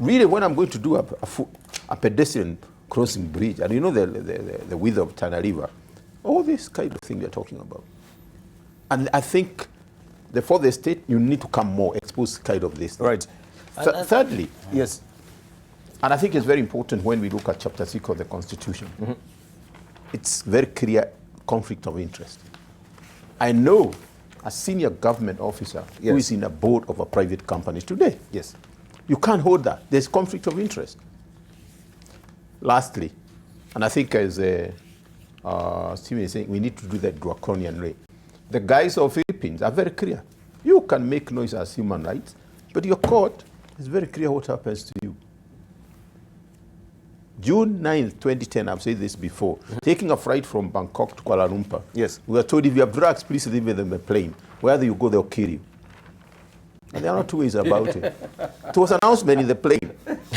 Really, when I'm going to do a pedestrian crossing bridge, and you know the width of Tana River, all this kind of thing we're talking about. And I think for the state, you need to come more, expose kind of this. Right. Thirdly, yes, and I think it's very important when we look at Chapter 6 of the Constitution, it's very clear conflict of interest. I know a senior government officer who is in a board of a private company today. Yes. You can't hold that. There's conflict of interest. Lastly, and I think as Stephen is saying, we need to do that draconian way. The guys of Philippines are very clear. You can make noise as human rights, but your court is very clear what happens to you. June 9th, 2010, I've said this before, taking a flight from Bangkok to Kuala Lumpur. Yes. We were told if you have drugs, please leave them in the plane. Wherever you go, they'll kill you. And there are not two ways about it. It was an announcement in the plane.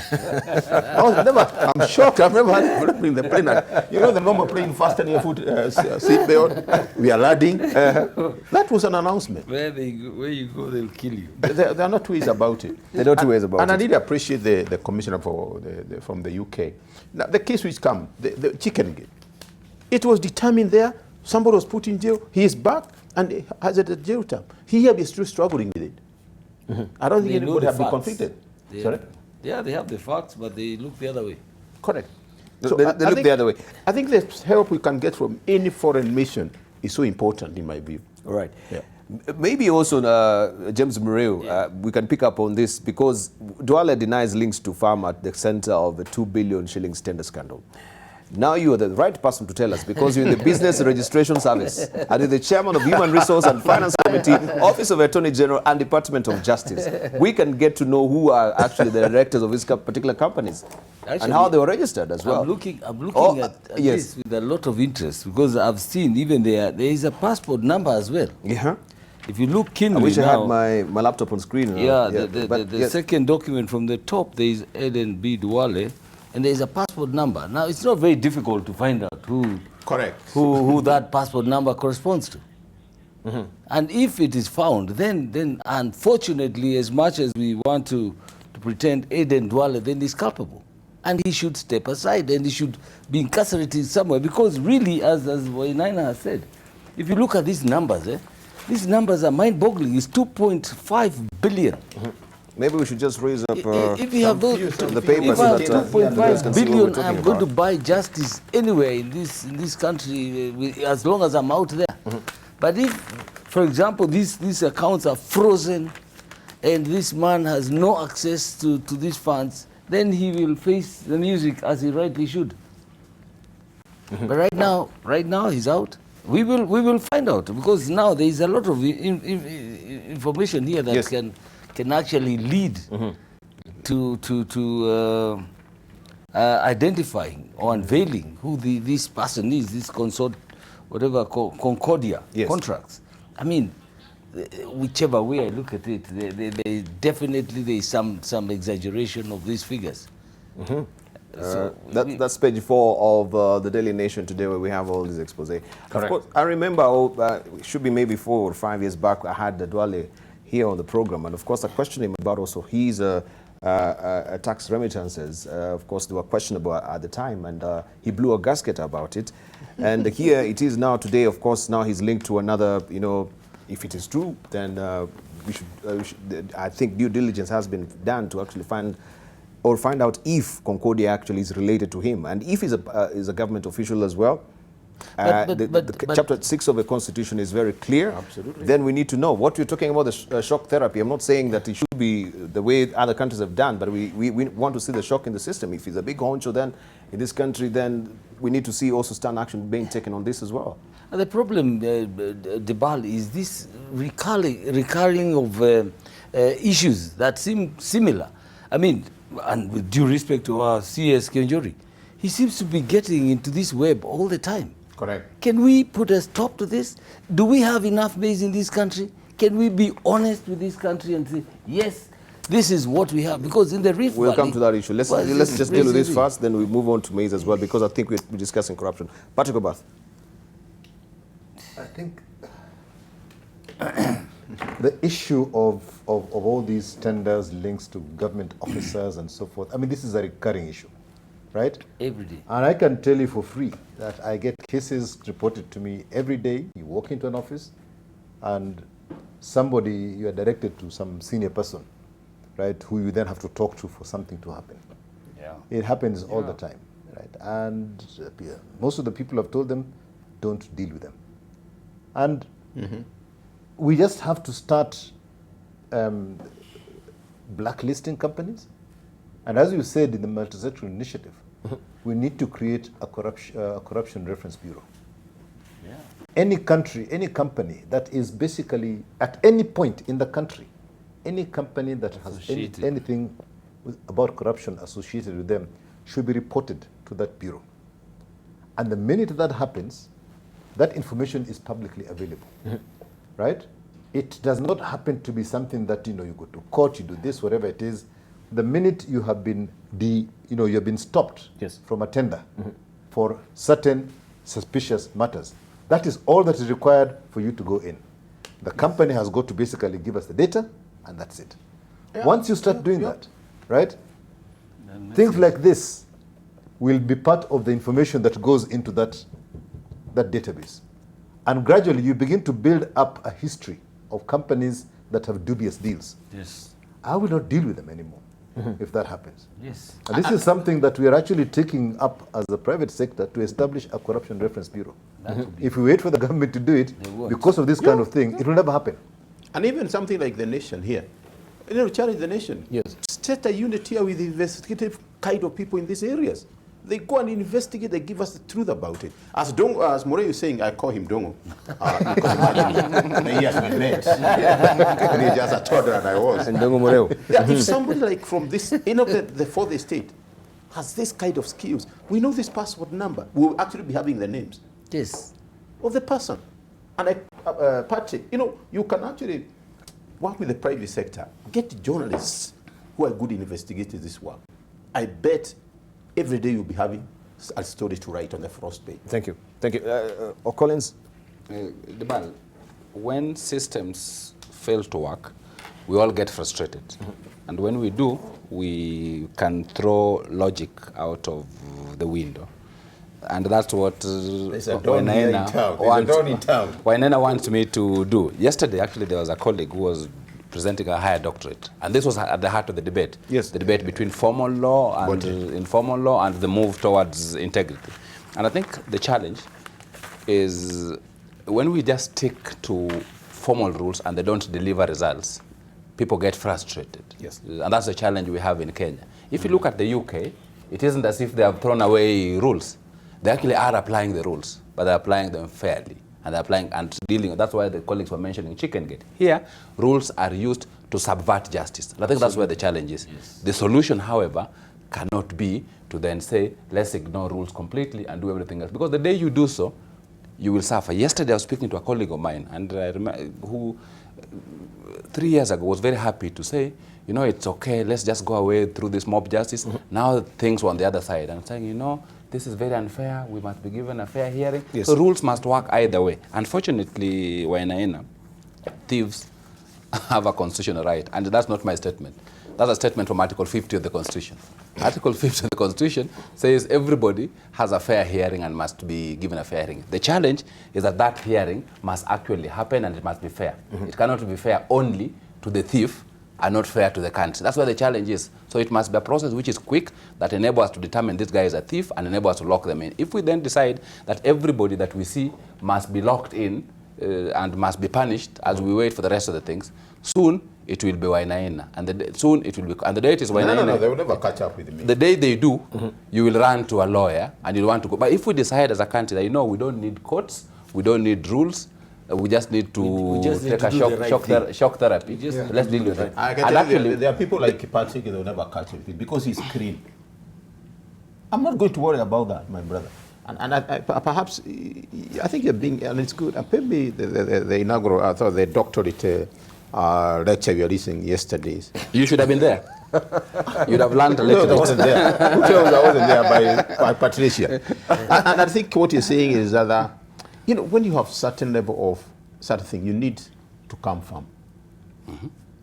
I'm shocked. I've never had a problem in the plane. You know the normal plane, fasten your foot, seatbelt, we are landing. That was an announcement. Where you go, they'll kill you. There are not two ways about it. There are not two ways about it. And I really appreciate the commissioner from the UK. Now, the case which come, the chicken gate, it was determined there. Somebody was put in jail. He is back and has a jail term. Here is still struggling with it. I don't think anybody has been convicted. Sorry? Yeah, they have the facts, but they look the other way. Correct. So they look the other way. I think the help we can get from any foreign mission is so important, in my view. All right. Yeah. Maybe also, James Murray, we can pick up on this because Duale denies links to farm at the center of the 2 billion shillings tender scandal. Now you are the right person to tell us because you're in the Business Registration Service and you're the chairman of Human Resource and Finance Committee, Office of Attorney General and Department of Justice. We can get to know who are actually the directors of these particular companies and how they were registered as well. I'm looking at this with a lot of interest because I've seen even there is a passport number as well. Yeah. If you look keenly I wish now, I had my laptop on screen. Yeah, the second document from the top, there is Eden B. Duale, and there is a passport number. Now, it's not very difficult to find out who that passport number corresponds to. And if it is found, then unfortunately, as much as we want to pretend Eden Duale, then he's culpable. And he should step aside and he should be incarcerated somewhere. Because really, as Wainaina has said, if you look at these numbers, these numbers are mind-boggling. It's 2.5 billion. Maybe we should just raise up if you have those, the papers. If I have 2.5 billion, I'm going to buy justice anywhere in this country, as long as I'm out there. But if, for example, these accounts are frozen and this man has no access to these funds, then he will face the music as he rightly should. But right now he's out. We will find out, because now there is a lot of information here that can actually lead to identifying or unveiling who this person is, this Concordia contracts. I mean, whichever way I look at it, definitely there is some exaggeration of these figures. That's page 4 of the Daily Nation today, where we have all this expose. Correct. Of course, I remember, it should be maybe 4 or 5 years back, I had the Duale here on the program, and of course I questioned him about also his tax remittances. Of course, they were questionable at the time, and he blew a gasket about it. And here it is now today. Of course, now he's linked to another, if it is true, then we should, I think due diligence has been done to actually find out if Concordia actually is related to him, and if he's a government official as well. Chapter 6 of the Constitution is very clear. Absolutely. Then we need to know what you're talking about, the shock therapy. I'm not saying that it should be the way other countries have done, but we want to see the shock in the system. If he's a big honcho then in this country, then we need to see also stern action being taken on this as well. And the problem, Debarl, is this recurring of issues that seem similar. I mean, and with due respect to our CS Kenjori, he seems to be getting into this web all the time. Correct. Can we put a stop to this? Do we have enough maize in this country? Can we be honest with this country and say, yes, this is what we have? Because in the Rift We'll Valley, come to that issue. Let's just deal with this first, then we move on to maize as well, because I think we're discussing corruption. Patrick Obath. I think the issue of all these tenders, links to government officers and so forth, I mean, this is a recurring issue, right? Every day. And I can tell you for free that I get cases reported to me every day. You walk into an office and you are directed to some senior person, right, who you then have to talk to for something to happen. Yeah. It happens all the time, right? And most of the people have told them, don't deal with them. And we just have to start blacklisting companies. And as you said in the multi-sectoral initiative, we need to create a corruption reference bureau. Yeah. Any country, any company that is basically at any point in the country, any company that has anything about corruption associated with them should be reported to that bureau. And the minute that happens, that information is publicly available, right? It does not happen to be something that, you go to court, you do this, whatever it is. The minute you have been you have been stopped from a tender for certain suspicious matters, that is all that is required for you to go in. The company has got to basically give us the data, and that's it. Yeah. Once you start doing that, right, things like this will be part of the information that goes into that database. And gradually you begin to build up a history of companies that have dubious deals. Yes. I will not deal with them anymore if that happens. Yes. And this is something that we are actually taking up as a private sector to establish a corruption reference bureau. If we wait for the government to do it, because of this kind of thing, it will never happen. And even something like the nation here. Challenge the nation. Yes. Set a unit here with investigative kind of people in these areas. They go and investigate, they give us the truth about it. As Moreo is saying, I call him Dongo. Because imagine, he has been met. And he's just a toddler and I was. And Dongo Moreo. Yeah, if somebody like from this, the fourth estate has this kind of skills, we know this passport number. We'll actually be having the names. Yes. Of the person. And Patrick, you know, you can actually work with the private sector, get journalists who are good investigators this work. I bet every day you'll be having a story to write on the front page. Thank you. Thank you. Collins? Debarl, when systems fail to work, we all get frustrated. And when we do, we can throw logic out of the window. And that's what Wainaina wants me to do. Yesterday, actually, there was a colleague who was presenting a higher doctorate. And this was at the heart of the debate. Yes. The debate between formal law and informal law and the move towards integrity. And I think the challenge is when we just stick to formal rules and they don't deliver results, people get frustrated. Yes. And that's the challenge we have in Kenya. If you look at the UK, it isn't as if they have thrown away rules. They actually are applying the rules, but they're applying them fairly. And they're applying and dealing. That's why the colleagues were mentioning chicken gate. Here, rules are used to subvert justice. And I think that's where the challenge is. Yes. The solution, however, cannot be to then say, let's ignore rules completely and do everything else. Because the day you do so, you will suffer. Yesterday, I was speaking to a colleague of mine, and I remember, who 3 years ago was very happy to say, you know, it's okay, let's just go away through this mob justice. Now things were on the other side. I'm saying, you know, this is very unfair. We must be given a fair hearing. Yes. So rules must work either way. Unfortunately, Wainaina, thieves have a constitutional right, and that's not my statement. That's a statement from Article 50 of the Constitution. Article 50 of the Constitution says everybody has a fair hearing and must be given a fair hearing. The challenge is that that hearing must actually happen and it must be fair. It cannot be fair only to the thief and not fair to the country. That's where the challenge is. So it must be a process which is quick, that enables us to determine this guy is a thief and enable us to lock them in. If we then decide that everybody that we see must be locked in and must be punished as we wait for the rest of the things, soon it will be Wainaina. And soon it will be, and the day it is Wainaina. No, they will never catch up with me. The day they do, you will run to a lawyer and you'll want to go. But if we decide as a country that, you know, we don't need courts, we don't need rules, we just need to take a shock therapy. Let's deal with it. I can tell you, there are people like Patrick, they will never catch it because he's clean. I'm not going to worry about that, my brother. And I, perhaps, I think you're being, and it's good. And maybe the inaugural, I thought the doctorate lecture you were listening yesterday. You should have been there. You'd have learned a little. No, I wasn't there. Who tells I wasn't there by Patricia? And I think what you're saying is that, you know, when you have certain level of certain thing, you need to come firm.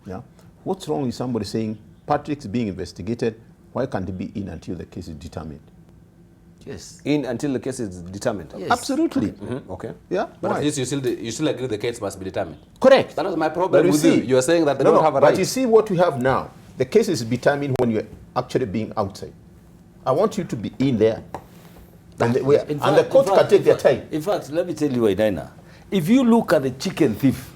Yeah. What's wrong with somebody saying Patrick's being investigated? Why can't he be in until the case is determined? Yes. In until the case is determined. Yes. Absolutely. Okay. Yeah. But why? at least you still agree the case must be determined. Correct. That was my problem with you. You are saying that they don't have a right. But you see what we have now. The case is determined when you're actually being outside. I want you to be in there. And the court can take their time. In fact, let me tell you, Wainaina, if you look at the chicken thief,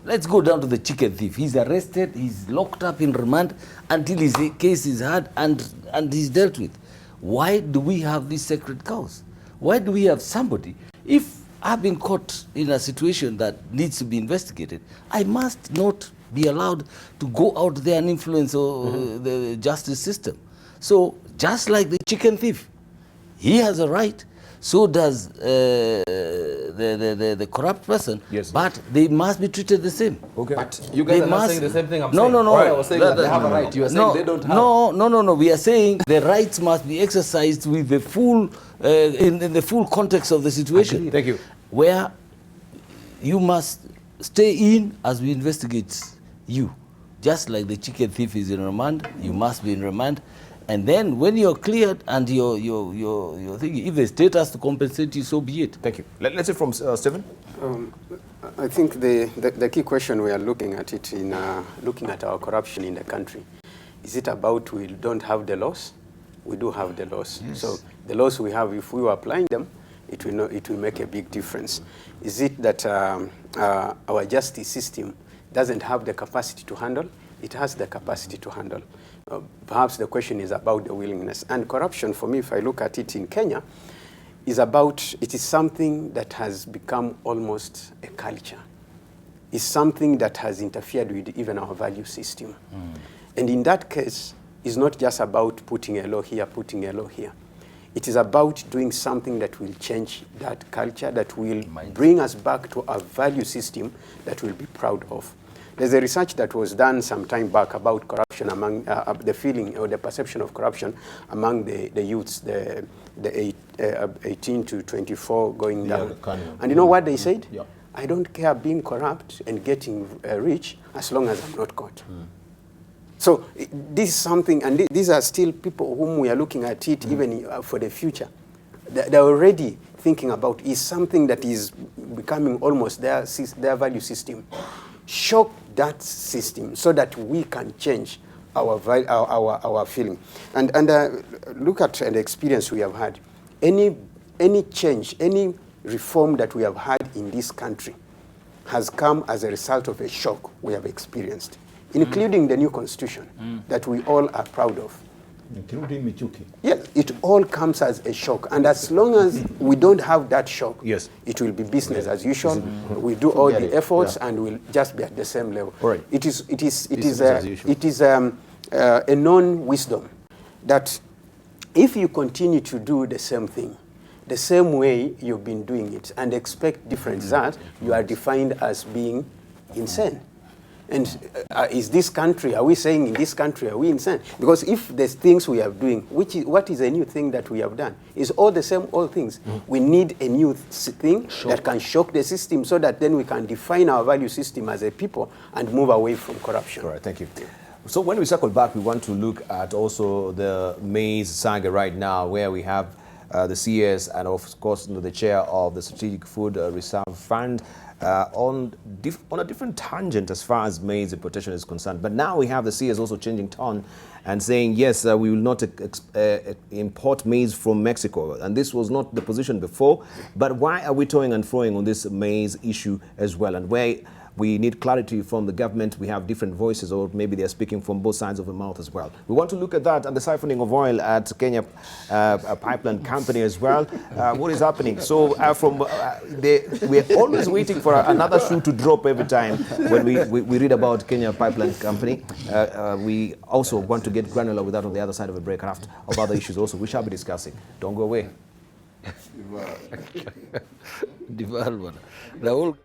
let's go down to the chicken thief. He's arrested, he's locked up in remand until his case is heard and he's dealt with. Why do we have these sacred cows? Why do we have somebody? If I've been caught in a situation that needs to be investigated, I must not be allowed to go out there and influence the justice system. So just like the chicken thief, he has a right, so does the corrupt person, yes, but they must be treated the same. Okay. But you guys are not saying the same thing I'm saying. No. I was saying that they have a right. You are saying they don't have. No. We are saying the rights must be exercised with the full, in the full context of the situation. Thank you. Where you must stay in as we investigate you. Just like the chicken thief is in remand, you must be in remand. And then when you're cleared and you're thinking, if the state has to compensate you, so be it. Thank you. Let's hear from Stephen. I think the key question we are looking at it in looking at our corruption in the country. Is it about we don't have the laws? We do have the laws. Yes. So the laws we have, if we were applying them, it will make a big difference. Is it that our justice system doesn't have the capacity to handle? It has the capacity to handle. Perhaps the question is about the willingness. And corruption, for me, if I look at it in Kenya, it is something that has become almost a culture. It's something that has interfered with even our value system. And in that case, it's not just about putting a law here, putting a law here. It is about doing something that will change that culture, that will bring us back to a value system that we'll be proud of. There's a research that was done some time back about corruption among the feeling or the perception of corruption among the youths, the 18 to 24 going down. And you know what they said? Yeah. I don't care being corrupt and getting rich as long as I'm not caught. So this is something, and these are still people whom we are looking at it even for the future. They're already thinking about is something that is becoming almost their value system. Shock that system so that we can change our feeling. And look at the experience we have had. Any change, any reform that we have had in this country has come as a result of a shock we have experienced, including the new constitution that we all are proud of. Including Michuki. Yes, it all comes as a shock. And as long as we don't have that shock, yes, it will be business as usual. We do all the efforts and we'll just be at the same level. Right. It is a known wisdom that if you continue to do the same thing, the same way you've been doing it, and expect different results, you are defined as being insane. And is this country, are we saying in this country, are we insane? Because if there's things we are doing, what is a new thing that we have done? It's all the same old things. We need a new thing that can shock the system so that then we can define our value system as a people and move away from corruption. All right, thank you. So when we circle back, we want to look at also the Maize saga right now, where we have the CS and of course the chair of the Strategic Food Reserve Fund on a different tangent as far as maize importation is concerned. But now we have the CS also changing tone and saying, yes, we will not import maize from Mexico. And this was not the position before. But why are we toing and froing on this maize issue as well? And where we need clarity from the government, we have different voices, or maybe they're speaking from both sides of the mouth as well. We want to look at that and the siphoning of oil at Kenya Pipeline Company as well. What is happening? So we're always waiting for another shoe to drop every time when we read about Kenya Pipeline Company. We also want to get granular with that on the other side of a break of other issues also we shall be discussing. Don't go away. Debarl, Raul.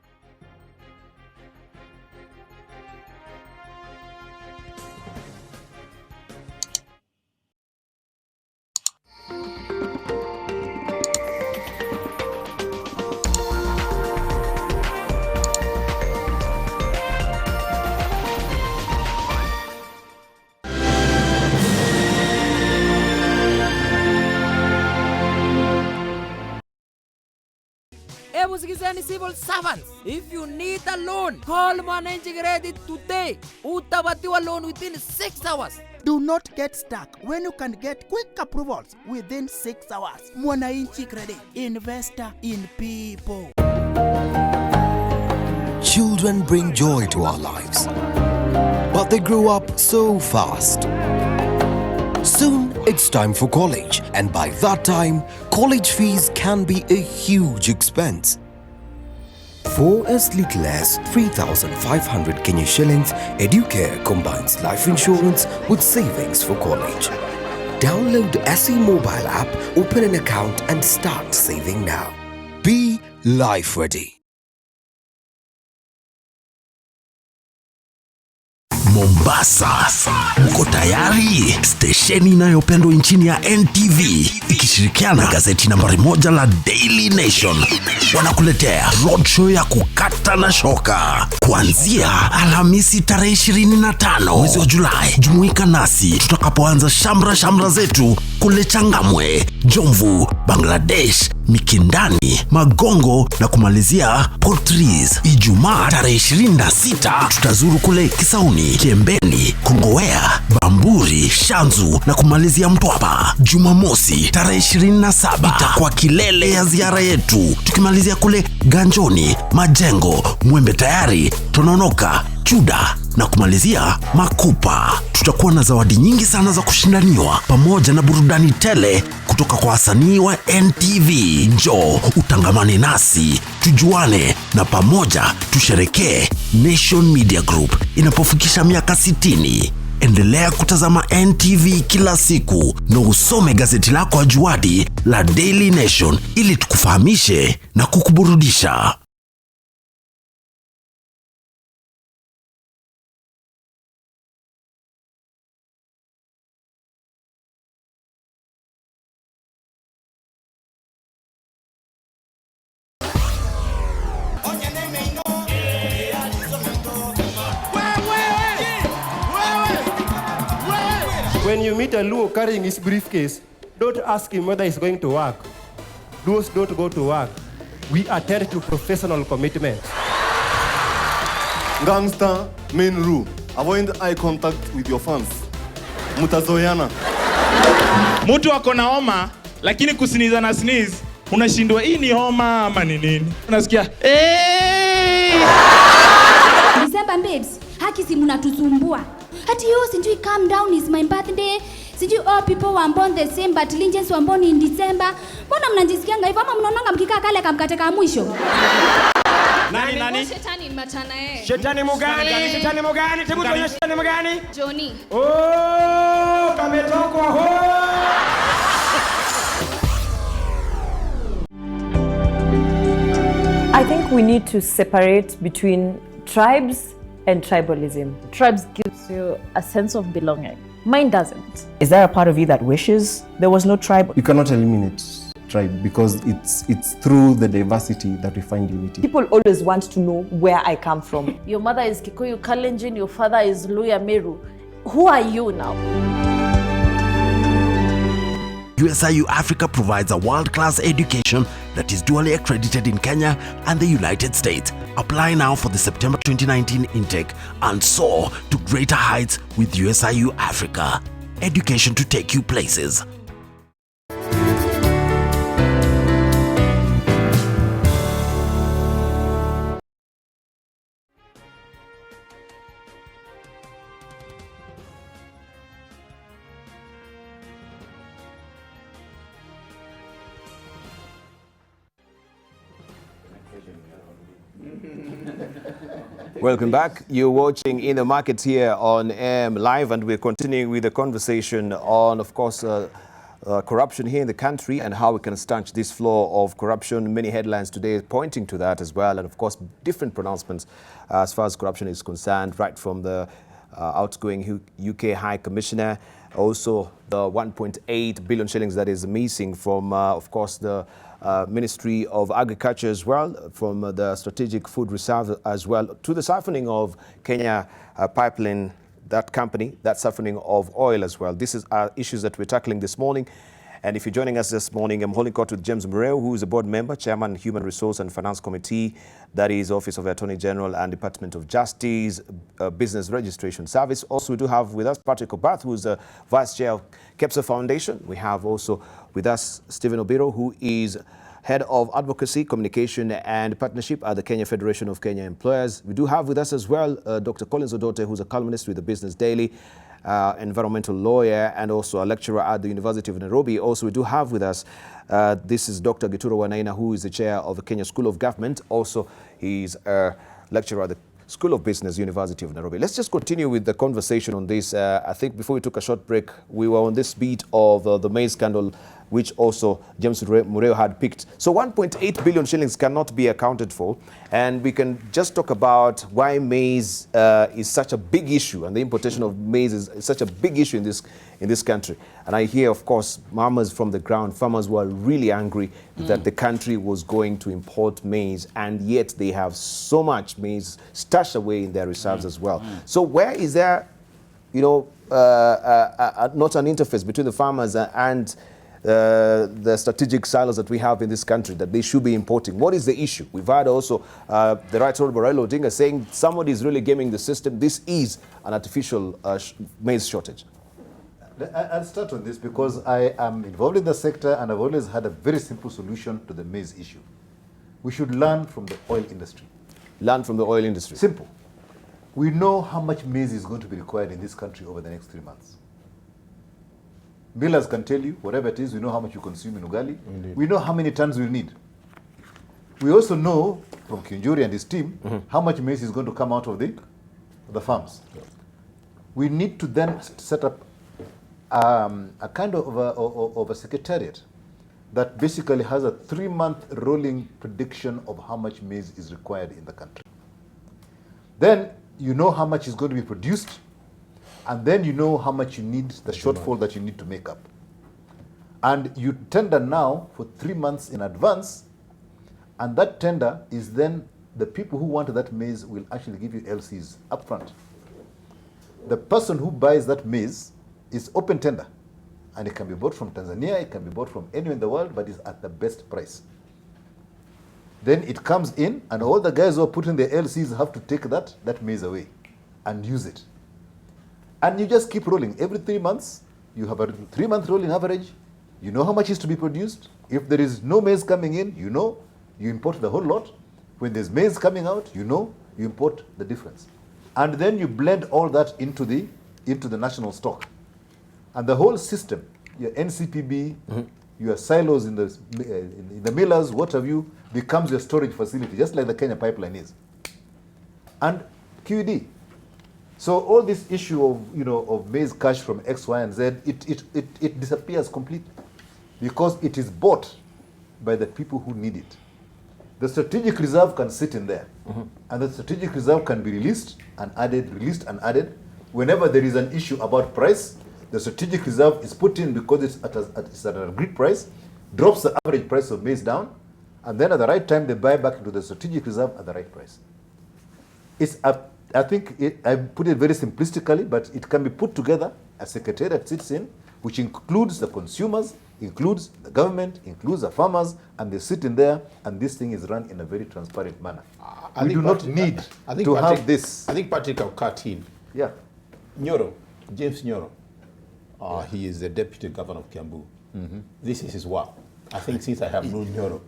Civil servants, if you need a loan, call Mwananchi Credit today. Utapatiwa loan within 6 hours. Do not get stuck when you can get quick approvals within 6 hours. Mwananchi Credit, investor in people. Children bring joy to our lives, but they grow up so fast. Soon it's time for college, and by that time, college fees can be a huge expense. For as little as 3,500 Kenya shillings, Educare combines life insurance with savings for college. Download the SE mobile app, open an account and start saving now. Be life ready. Mombasa, mko tayari? Stesheni inayopendwa nchini ya NTV ikishirikiana na gazeti nambari 1 la Daily Nation wanakuletea roadshow ya kukata na shoka kuanzia Alhamisi tarehe 25 mwezi wa Julai. Jumuika nasi tutakapoanza shamra zetu kule Changamwe, Jomvu, Bangladesh, Mikindani, Magongo na kumalizia Port Reitz. Ijumaa tarehe 26 tutazuru kule Kisauni, Kiembeni, Kongowea, Bamburi, Shanzu na kumalizia Mtwapa. Jumamosi tarehe 27 itakuwa kilele ya ziara yetu, tukimalizia kule Ganjoni, Majengo, Mwembe Tayari, Tononoka, Chuda na kumalizia Makupa. Tutakuwa na zawadi nyingi sana za kushindaniwa pamoja na burudani tele kutoka kwa wasanii wa NTV. Njoo utangamane nasi, tujuane na pamoja tusherekee Nation Media Group inapofikisha miaka 60. endelea kutazama NTV kila siku na usome gazeti lako ajuadi la Daily Nation ili tukufahamishe na kukuburudisha. When you meet a Luo carrying his briefcase, don't ask him whether he's going to work. Luos don't go to work. We attend to professional commitments. Gangster, main rule. Avoid eye contact with your fans. Mutazoyana. Mtu ako na homa, lakini kusiniza na sneeze, unashindwa hii ni homa ama ni nini? Unasikia, December babes, haki si mnatusumbua. Hati yo sijui calm down is my birthday. Sijui all people were born the same but legends were born in December. Mbona mnajisikianga hivyo ama mnaonanga mkikaa kale kamkate ka mwisho? Nani? Shetani matana Shetani mugani? Shetani mugani? Tebu tuonyeshe shetani mugani? Johnny. Oh, kametokwa ho. I think we need to separate between tribes and tribalism. Tribes gives you a sense of belonging. Mine doesn't. Is there a part of you that wishes there was no tribe? You cannot eliminate tribe because it's through the diversity that we find unity. People always want to know where I come from. Your mother is Kikuyu Kalenjin, your father is Luya Meru. Who are you now? USIU Africa provides a world-class education that is dually accredited in Kenya and the United States. Apply now for the September 2019 intake and soar to greater heights with USIU Africa. Education to take you places. Welcome back. You're watching In the Markets here on Live, and we're continuing with the conversation on, of course, corruption here in the country and how we can stanch this flow of corruption. Many headlines today pointing to that as well, and of course, different pronouncements as far as corruption is concerned, right from the outgoing UK High Commissioner, also the 1.8 billion shillings that is missing from, of course, the Ministry of Agriculture as well, from the Strategic Food Reserve as well, to the siphoning of Kenya Pipeline, that company, that siphoning of oil as well. This is issues that we're tackling this morning. And if you're joining us this morning, I'm holding court with James Mureo, who is a board member, chairman, Human Resource and Finance Committee, that is Office of the Attorney General and Department of Justice, Business Registration Service. Also, we do have with us Patrick Obath, who is the vice chair of KEPSA Foundation. We have also with us Stephen Obiro, who is Head of Advocacy, Communication and Partnership at the Kenya Federation of Kenya Employers. We do have with us as well Dr. Collins Odote, who's a columnist with the Business Daily, environmental lawyer, and also a lecturer at the University of Nairobi. Also, we do have with us, this is Dr. Gituro Wanaina, who is the chair of the Kenya School of Government. Also, he's a lecturer at the School of Business, University of Nairobi. Let's just continue with the conversation on this. I think before we took a short break, we were on this beat of the Maize scandal, which also James Mureo had picked. So 1.8 billion shillings cannot be accounted for. And we can just talk about why maize is such a big issue, and the importation of maize is such a big issue in this country. And I hear, of course, farmers from the ground, farmers were really angry that the country was going to import maize, and yet they have so much maize stashed away in their reserves as well. So where is there, you know, not an interface between the farmers and the strategic silos that we have in this country that they should be importing? What is the issue? We've had also the Right Honorable Raila Odinga saying somebody is really gaming the system. This is an artificial maize shortage. I'll start on this because I am involved in the sector and I've always had a very simple solution to the maize issue. We should learn from the oil industry. Learn from the oil industry. Simple. We know how much maize is going to be required in this country over the next 3 months. Millers can tell you, whatever it is, we know how much you consume in Ugali. Indeed. We know how many tons we'll need. We also know from Kinjuri and his team how much maize is going to come out of the farms. we need to then set up a kind of a secretariat that basically has a 3-month rolling prediction of how much maize is required in the country. Then you know how much is going to be produced, and then you know how much you need, the shortfall that you need to make up. And you tender now for 3 months in advance, and that tender is then the people who want that maize will actually give you LCs upfront. The person who buys that maize is open tender, and it can be bought from Tanzania, it can be bought from anywhere in the world, but it's at the best price. Then it comes in, and all the guys who are putting the LCs have to take that maize away and use it. And you just keep rolling. Every 3 months, you have a 3-month rolling average. You know how much is to be produced. If there is no maize coming in, you know, you import the whole lot. When there's maize coming out, you know, you import the difference. And then you blend all that into the national stock. And the whole system, your NCPB, your silos in the millers, what have you, becomes your storage facility, just like the Kenya pipeline is. And QED. So all this issue of maize cash from X, Y, and Z, it disappears completely because it is bought by the people who need it. The strategic reserve can sit in there, and the strategic reserve can be released and added. Whenever there is an issue about price, the strategic reserve is put in because it's at an agreed price, drops the average price of maize down, and then at the right time they buy back into the strategic reserve at the right price. I put it very simplistically, but it can be put together. A secretariat sits in, which includes the consumers, includes the government, includes the farmers, and they sit in there, and this thing is run in a very transparent manner. We do not need to have this. I think Patrick, I'll cut in. Yeah. Nyoro, James Nyoro, he is the deputy governor of Kiambu. This is his work. I think since I have known Nyoro.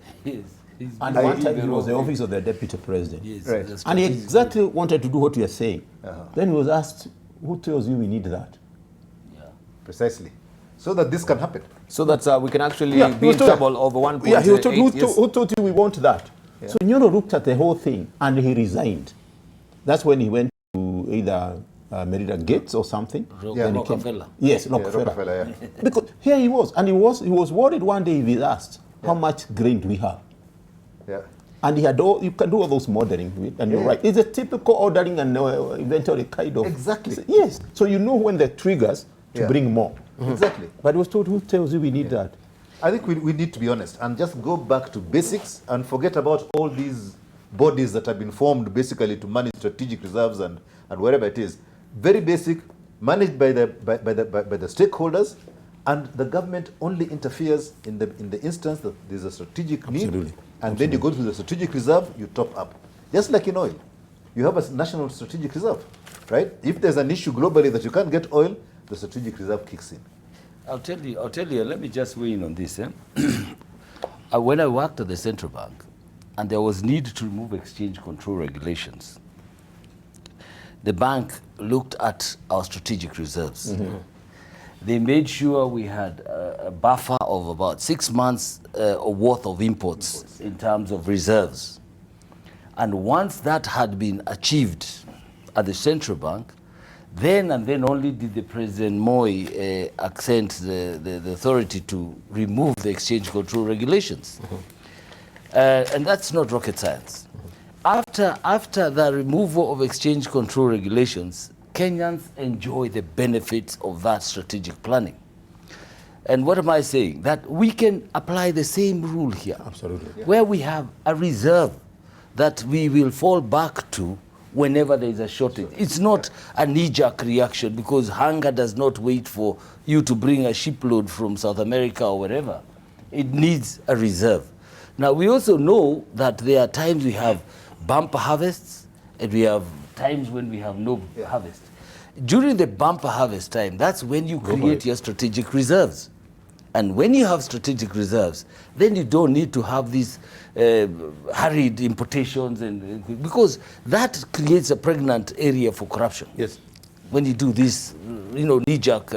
And one time he was the office of the deputy president. Yes, right. And he exactly wanted to do what you are saying. Then he was asked, who tells you we need that? Precisely. So that this can happen. So that we can actually be in trouble over 1.8. Yeah, he was told, who told you we want that? Yeah. So Nyoro looked at the whole thing and he resigned. That's when he went to either Merida Gates or something. Rockefeller. Yes, Rockefeller. Because here he was, and he was worried one day if he asked, how much grain do we have? Yeah. And he had you can do all those modeling, and you're right. It's a typical ordering and inventory kind of. Exactly. Yes. So you know when the triggers to bring more. Exactly. But it was told, who tells you we need that? I think we need to be honest and just go back to basics and forget about all these bodies that have been formed basically to manage strategic reserves and wherever it is. Very basic, managed by the stakeholders, and the government only interferes in the instance that there's a strategic need. Absolutely. And then you go to the strategic reserve, you top up. Just like in oil. You have a national strategic reserve, right? If there's an issue globally that you can't get oil, the strategic reserve kicks in. I'll tell you, let me just weigh in on this. When I worked at the central bank, and there was need to remove exchange control regulations, the bank looked at our strategic reserves. They made sure we had a buffer of about 6 months worth of imports in terms of reserves. And once that had been achieved at the central bank, then and then only did the President Moi accent the authority to remove the exchange control regulations. And that's not rocket science. After the removal of exchange control regulations, Kenyans enjoy the benefits of that strategic planning. And what am I saying? That we can apply the same rule here. Absolutely. Where we have a reserve that we will fall back to whenever there is a shortage. It's not a knee-jerk reaction, because hunger does not wait for you to bring a shipload from South America or wherever. It needs a reserve. Now, we also know that there are times we have bumper harvests, and we have times when we have no harvest. During the bumper harvest time, that's when you create your strategic reserves. And when you have strategic reserves, then you don't need to have these hurried importations, because that creates a pregnant area for corruption. Yes. When you do this, knee-jerk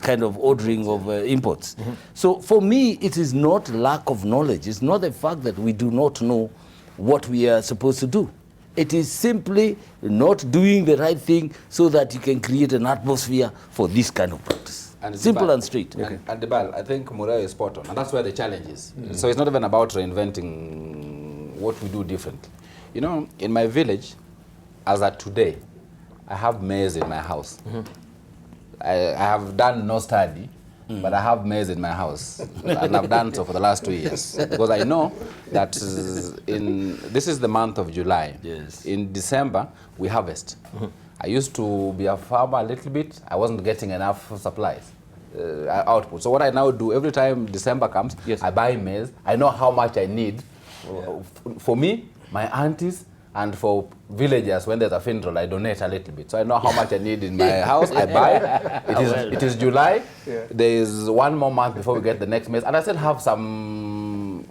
kind of ordering of imports. So for me, it is not lack of knowledge. It's not the fact that we do not know what we are supposed to do. It is simply not doing the right thing so that you can create an atmosphere for this kind of practice. And Simple and straight. And Debarl, I think Mureo is spot on, and that's where the challenge is. So it's not even about reinventing what we do differently. You know, in my village, as at today, I have maize in my house. I have done no study, but I have maize in my house, and I've done so for the last 2 years because I know that this is the month of July. Yes. In December we harvest. I used to be a farmer a little bit. I wasn't getting enough supplies, output. So what I now do, every time December comes, I buy maize. I know how much I need for me, my aunties, and for villagers. When there's a funeral, I donate a little bit. So I know how much I need in my house. I buy. It is July. There is 1 more month before we get the next maize, and I still have some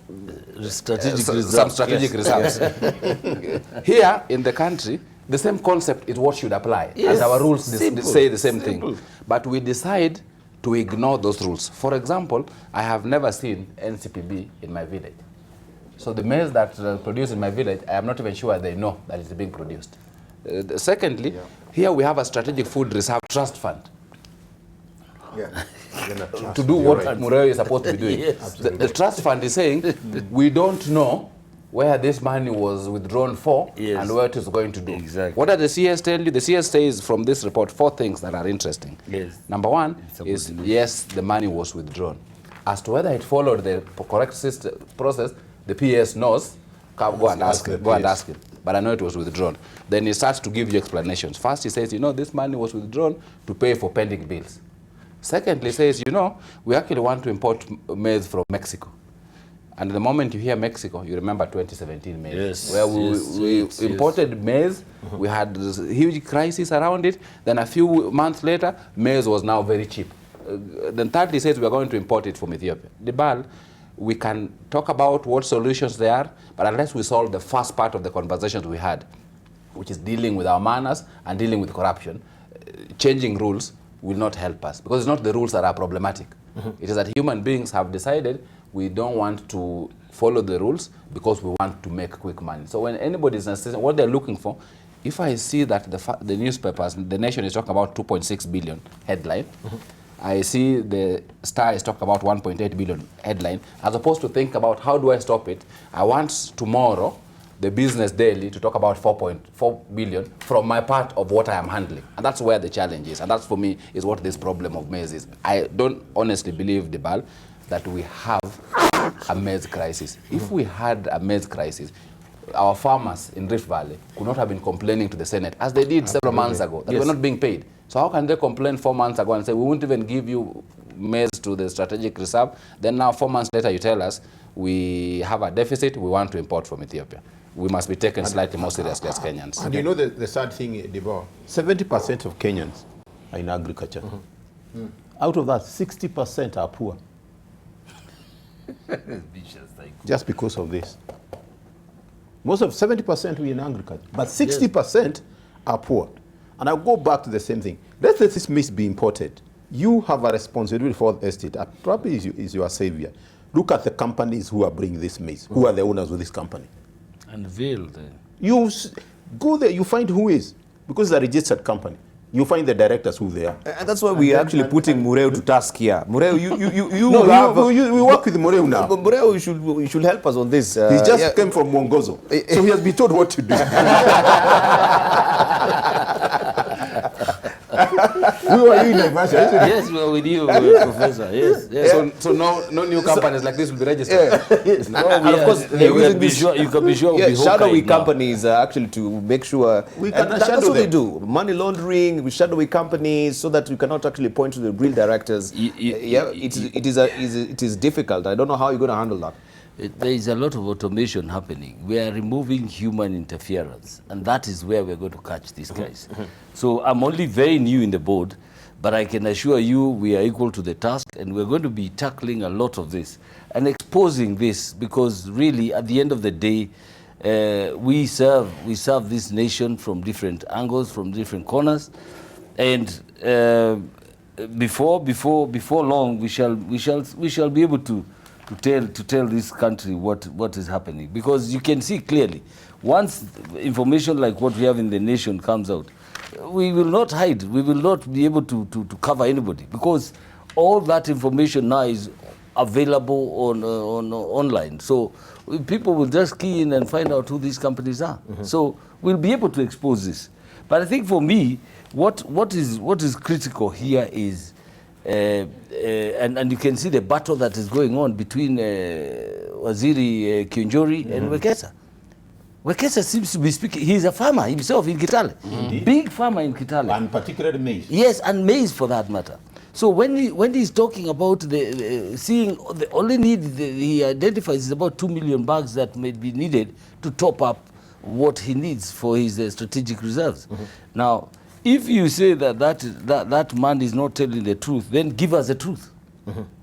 strategic reserves. Here in the country, the same concept is what should apply. As our rules say the same thing. But we decide to ignore those rules. For example, I have never seen NCPB in my village. So the maize that produced in my village, I am not even sure they know that it's being produced. Secondly, here we have a strategic food reserve trust fund. To do what Mureo is supposed to be doing. The trust fund is saying, we don't know where this money was withdrawn for and where it is going to do. Exactly. What does the CS tell you? The CS says from this report 4 things that are interesting. Number 1 is, yes, the money was withdrawn. As to whether it followed the correct process, the PS knows. Go and ask him. But I know it was withdrawn. Then he starts to give you explanations. First, he says, you know, this money was withdrawn to pay for pending bills. Secondly, he says, you know, we actually want to import maize from Mexico. And the moment you hear Mexico, you remember 2017 maize, where we imported maize. We had this huge crisis around it. Then a few months later, maize was now very cheap. Then thirdly, he says we are going to import it from Ethiopia. Debarl, we can talk about what solutions there are, but unless we solve the first part of the conversations we had, which is dealing with our manners and dealing with corruption, changing rules will not help us, because it's not the rules that are problematic. It is that human beings have decided we don't want to follow the rules because we want to make quick money. So when anybody is assessing what they're looking for, if I see that the newspapers, the Nation is talking about 2.6 billion headline, I see the Star is talking about 1.8 billion headline, as opposed to think about how do I stop it. I want tomorrow the Business Daily to talk about 4.4 billion from my part of what I am handling. And that's where the challenge is. And that's, for me, is what this problem of maize is. I don't honestly believe, Debarl, that we have a maize crisis. If we had a maize crisis, our farmers in Rift Valley could not have been complaining to the Senate, as they did several months ago, that we're not being paid. So how can they complain 4 months ago and say, we won't even give you maize to the strategic reserve? Then now 4 months later, you tell us we have a deficit, we want to import from Ethiopia. We must be taken slightly more seriously as Kenyans. And you know the sad thing, Debarl, 70% of Kenyans are in agriculture. Out of that, 60% are poor. Just because of this. Most of 70% are in agriculture, but 60% are poor. And I'll go back to the same thing. Let's let this maize be imported. You have a responsibility for the estate. Probably is your savior. Look at the companies who are bringing this maize. Who are the owners of this company? Unveiled. You go there, you find who is. Because it's a registered company. You find the directors who they are. And that's why we are actually putting Mureo to task here. Mureo, we work with Mureo now. But Mureo, you should help us on this. He just came from Mwongozo. So he has been told what to do. We were in Naivasha, isn't it? Yes, we were with you, Professor. Yes. So no new companies like this will be registered. And of course, you can be sure. Shadowy companies actually to make sure. That's what they do. Money laundering with shadowy companies, so that you cannot actually point to the real directors. It is difficult. I don't know how you're going to handle that. There is a lot of automation happening. We are removing human interference, and that is where we're going to catch these guys. So I'm only very new in the board, but I can assure you we are equal to the task, and we're going to be tackling a lot of this and exposing this, because really at the end of the day, we serve this nation from different angles, from different corners, and before long we shall be able to to tell this country what is happening, because you can see clearly once information like what we have in the nation comes out, we will not hide, we will not be able to cover anybody, because all that information now is available on online. So people will just key in and find out who these companies are. So we'll be able to expose this. But I think for me, what is critical here is, and you can see the battle that is going on between Waziri Kionjori and Wekesa. Wekesa seems to be speaking, he's a farmer himself in Kitale, big farmer in Kitale. And particularly maize. Yes, and maize for that matter. So when he's talking about seeing the only need he identifies is about 2 million bags that may be needed to top up what he needs for his strategic reserves. Now, if you say that man is not telling the truth, then give us the truth.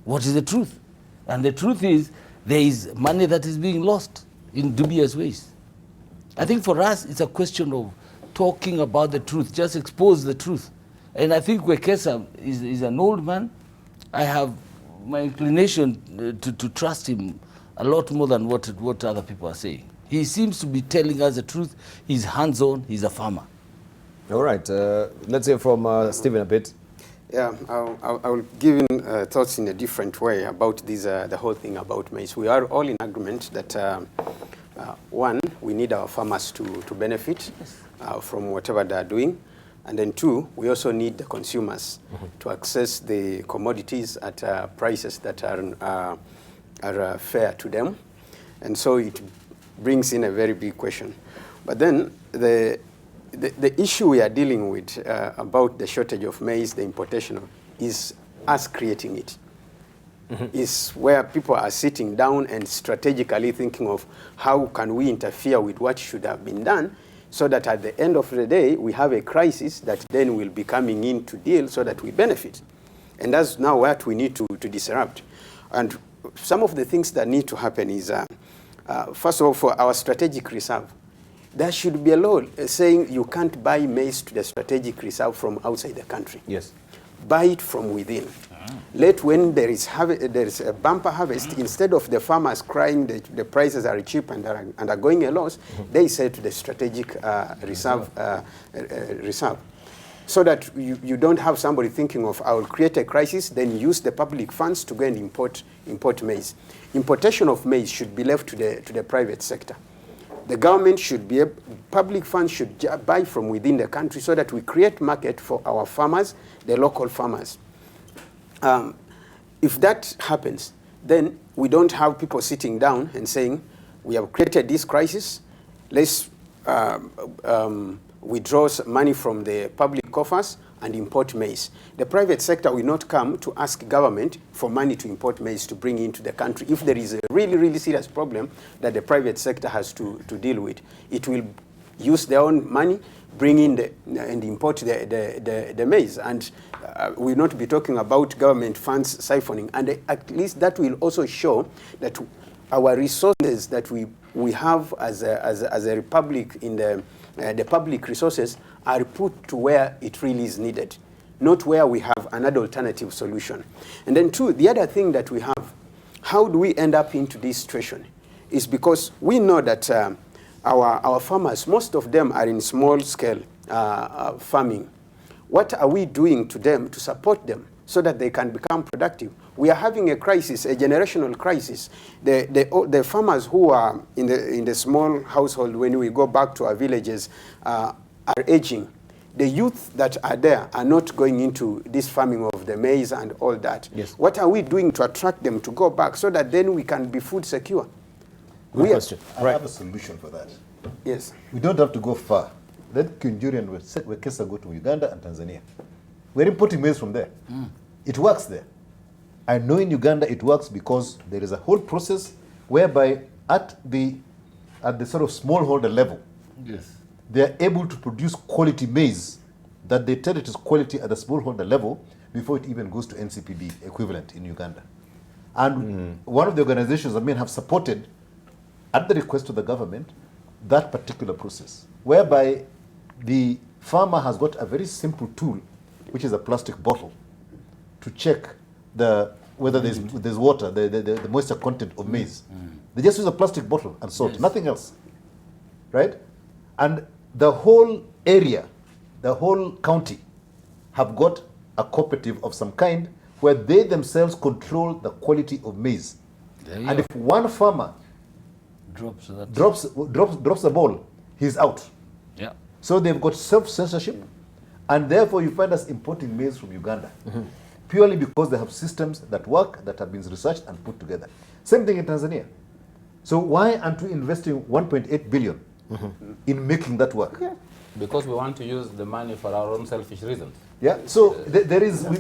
What is the truth? And the truth is there is money that is being lost in dubious ways. I think for us it's a question of talking about the truth, just expose the truth. And I think Wekesa is an old man. I have my inclination to trust him a lot more than what other people are saying. He seems to be telling us the truth. He's hands-on. He's a farmer. All right. Let's hear from Stephen a bit. Yeah, I will give in thoughts in a different way about this, the whole thing about maize. We are all in agreement that, one, we need our farmers to benefit from whatever they are doing. And then two, we also need the consumers to access the commodities at prices that are fair to them. And so it brings in a very big question. But then the issue we are dealing with about the shortage of maize, the importation, is us creating it. Is where people are sitting down and strategically thinking of how can we interfere with what should have been done, so that at the end of the day, we have a crisis that then will be coming in to deal so that we benefit. And that's now what we need to disrupt. And some of the things that need to happen is, first of all, for our strategic reserve, there should be a law saying you can't buy maize to the strategic reserve from outside the country. Yes. Buy it from within. Let when there is a bumper harvest, instead of the farmers crying the prices are cheap and are going a loss, they say to the strategic reserve, so that you don't have somebody thinking of, I will create a crisis, then use the public funds to go and import maize. Importation of maize should be left to the private sector. The government should be, public funds should buy from within the country so that we create market for our farmers, the local farmers. If that happens, then we don't have people sitting down and saying, we have created this crisis, let's withdraw money from the public coffers and import maize. The private sector will not come to ask government for money to import maize to bring into the country. If there is a really, really serious problem that the private sector has to deal with, it will use their own money, bring in and import the maize. And we'll not be talking about government funds siphoning. And at least that will also show that our resources that we have as a republic in the public resources are put to where it really is needed, not where we have another alternative solution. And then two, the other thing that we have, how do we end up into this situation, is because we know that our farmers, most of them are in small-scale farming. What are we doing to them to support them so that they can become productive? We are having a crisis, a generational crisis. The farmers who are in the small household, when we go back to our villages, are aging. The youth that are there are not going into this farming of the maize and all that. Yes. What are we doing to attract them to go back so that then we can be food secure? Good question. I have a solution for that. Yes. We don't have to go far. Let Kionjori and Wekesa go to Uganda and Tanzania. We're importing maize from there. It works there. I know in Uganda it works because there is a whole process whereby at the sort of smallholder level, yes, they are able to produce quality maize that they tell it is quality at the smallholder level before it even goes to NCPB equivalent in Uganda. And one of the organizations, have supported, at the request of the government, that particular process, whereby the farmer has got a very simple tool, which is a plastic bottle, to check the whether there's water, the moisture content of maize. They just use a plastic bottle and salt, nothing else, right? And the whole area, the whole county have got a cooperative of some kind where they themselves control the quality of maize. And if one farmer drops the ball, he's out. Yeah. So they've got self-censorship, and therefore you find us importing maize from Uganda, purely because they have systems that work, that have been researched and put together. Same thing in Tanzania. So why aren't we investing 1.8 billion in making that work? Because we want to use the money for our own selfish reasons. Yeah, so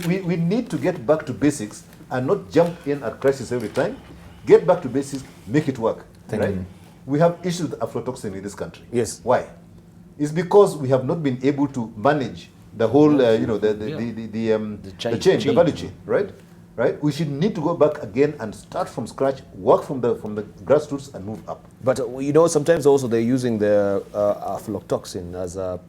we need to get back to basics and not jump in at crisis every time. Get back to basics, make it work, right? We have issues with aflatoxin in this country. Yes. Why? It's because we have not been able to manage the whole, the chain, the value chain, right? Right? We should need to go back again and start from scratch, work from the grassroots and move up. But sometimes also they're using the aflatoxin as a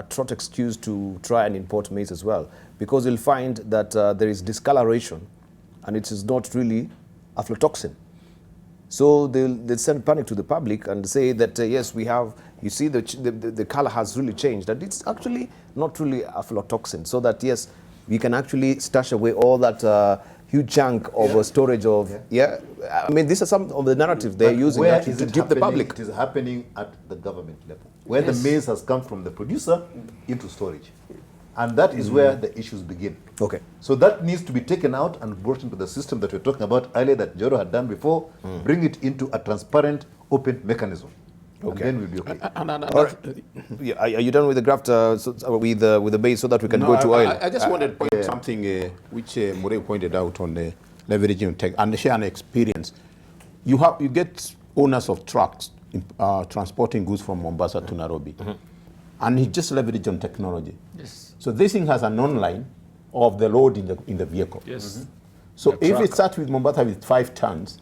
trot excuse to try and import maize as well, because you'll find that there is discoloration, and it is not really aflatoxin. So they'll send panic to the public and say that yes, we have. You see, the color has really changed, and it's actually not really aflatoxin. So that yes, we can actually stash away all that huge chunk of storage of I mean, these are some of the narrative they're using to give the public. It is happening at the government level, where the maize has come from the producer into storage. And that is where the issues begin. Okay. So that needs to be taken out and brought into the system that we're talking about earlier, that Joro had done before. Bring it into a transparent, open mechanism. Okay. And then we'll be okay. Are you done with the graft with the base so that we can go to oil? I just wanted to point something which Murray pointed out on the leveraging tech and share an experience. You get owners of trucks transporting goods from Mombasa to Nairobi, and he just leveraged on technology. Yes. So this thing has an online of the load in the vehicle. Yes. So if it starts with Mombasa with 5 tons,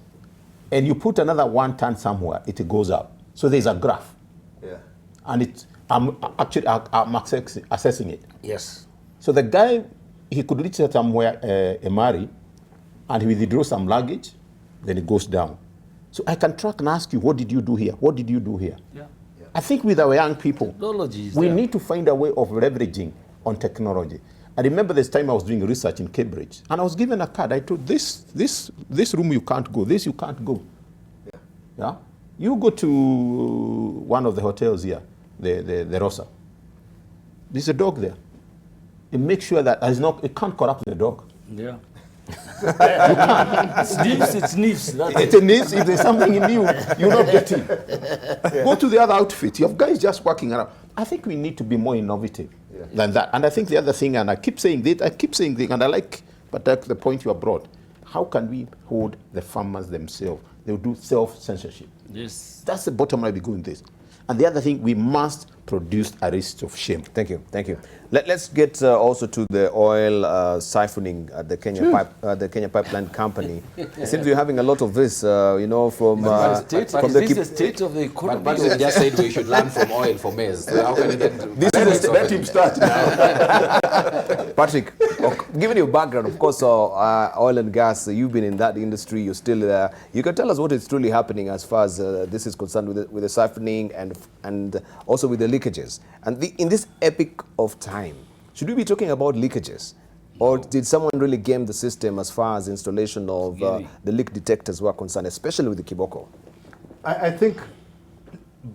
and you put another 1 ton somewhere, it goes up. So there's a graph. Yeah. And I'm assessing it. Yes. So the guy, he could reach somewhere, Emari, and he withdraw some luggage, then it goes down. So I can track and ask you, what did you do here? What did you do here? Yeah. I think with our young people, we there. need to find a way of leveraging on technology. I remember this time I was doing research in Cambridge, and I was given a card. I told this room you can't go, this you can't go. Yeah. You go to one of the hotels here, the Rosa. There's a dog there. You make sure that it can't corrupt the dog. Yeah. It sniffs. It sniffs. If there's something in you, you're not getting. Go to the other outfit. You have guys just walking around. I think we need to be more innovative than that. And I think the other thing, and I keep saying this, and I like, but that's the point you have brought. How can we hold the farmers themselves? They'll do self-censorship. Yes. That's the bottom line we go in this. And the other thing, we must produce a list of shame. Thank you. Let's get also to the oil siphoning at the Kenya Pipeline Company. It seems you're having a lot of this, from the state of the economy. But you just said we should learn from oil for maize. So how can you get let him start now. Patrick, given your background, of course, oil and gas, you've been in that industry, you're still there. You can tell us what is truly happening as far as this is concerned with the siphoning and also with the leakages. And in this epic of time, should we be talking about leakages? Or did someone really game the system as far as installation of the leak detectors were concerned, especially with the Kiboko? I think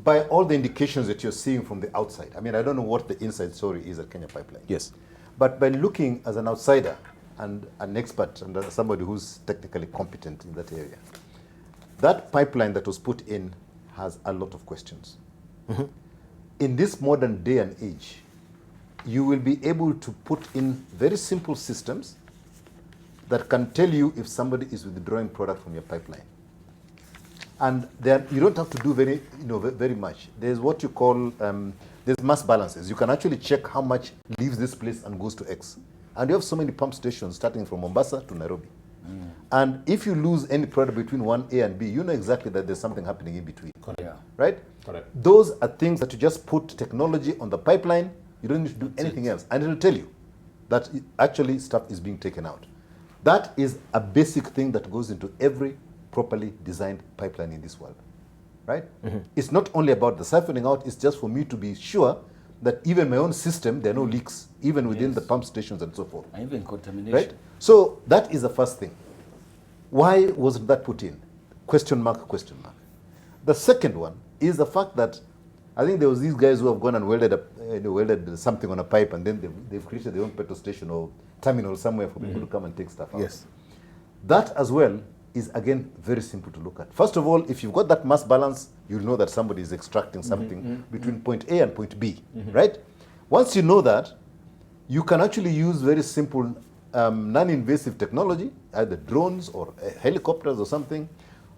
by all the indications that you're seeing from the outside, I mean, I don't know what the inside story is at Kenya Pipeline. Yes. But by looking as an outsider and an expert and somebody who's technically competent in that area, that pipeline that was put in has a lot of questions. In this modern day and age, you will be able to put in very simple systems that can tell you if somebody is withdrawing product from your pipeline. And then you don't have to do very much. There's what you call, there's mass balances. You can actually check how much leaves this place and goes to X. And you have so many pump stations starting from Mombasa to Nairobi. And if you lose any product between one A and B, you know exactly that there's something happening in between. Right? Correct. Those are things that you just put technology on the pipeline. You don't need to do anything else. And it'll tell you that actually stuff is being taken out. That is a basic thing that goes into every properly designed pipeline in this world, right? It's not only about the siphoning out, it's just for me to be sure that even my own system, there are no leaks, even within the pump stations and so forth. And even contamination. Right? So that is the first thing. Why wasn't that put in? Question mark, question mark. The second one is the fact that I think there was these guys who have gone and welded something on a pipe, and then they've created their own petrol station or terminal somewhere for people to come and take stuff out. Yes. That as well is, again, very simple to look at. First of all, if you've got that mass balance, you'll know that somebody is extracting something between point A and point B, right? Once you know that, you can actually use very simple non-invasive technology, either drones or helicopters or something,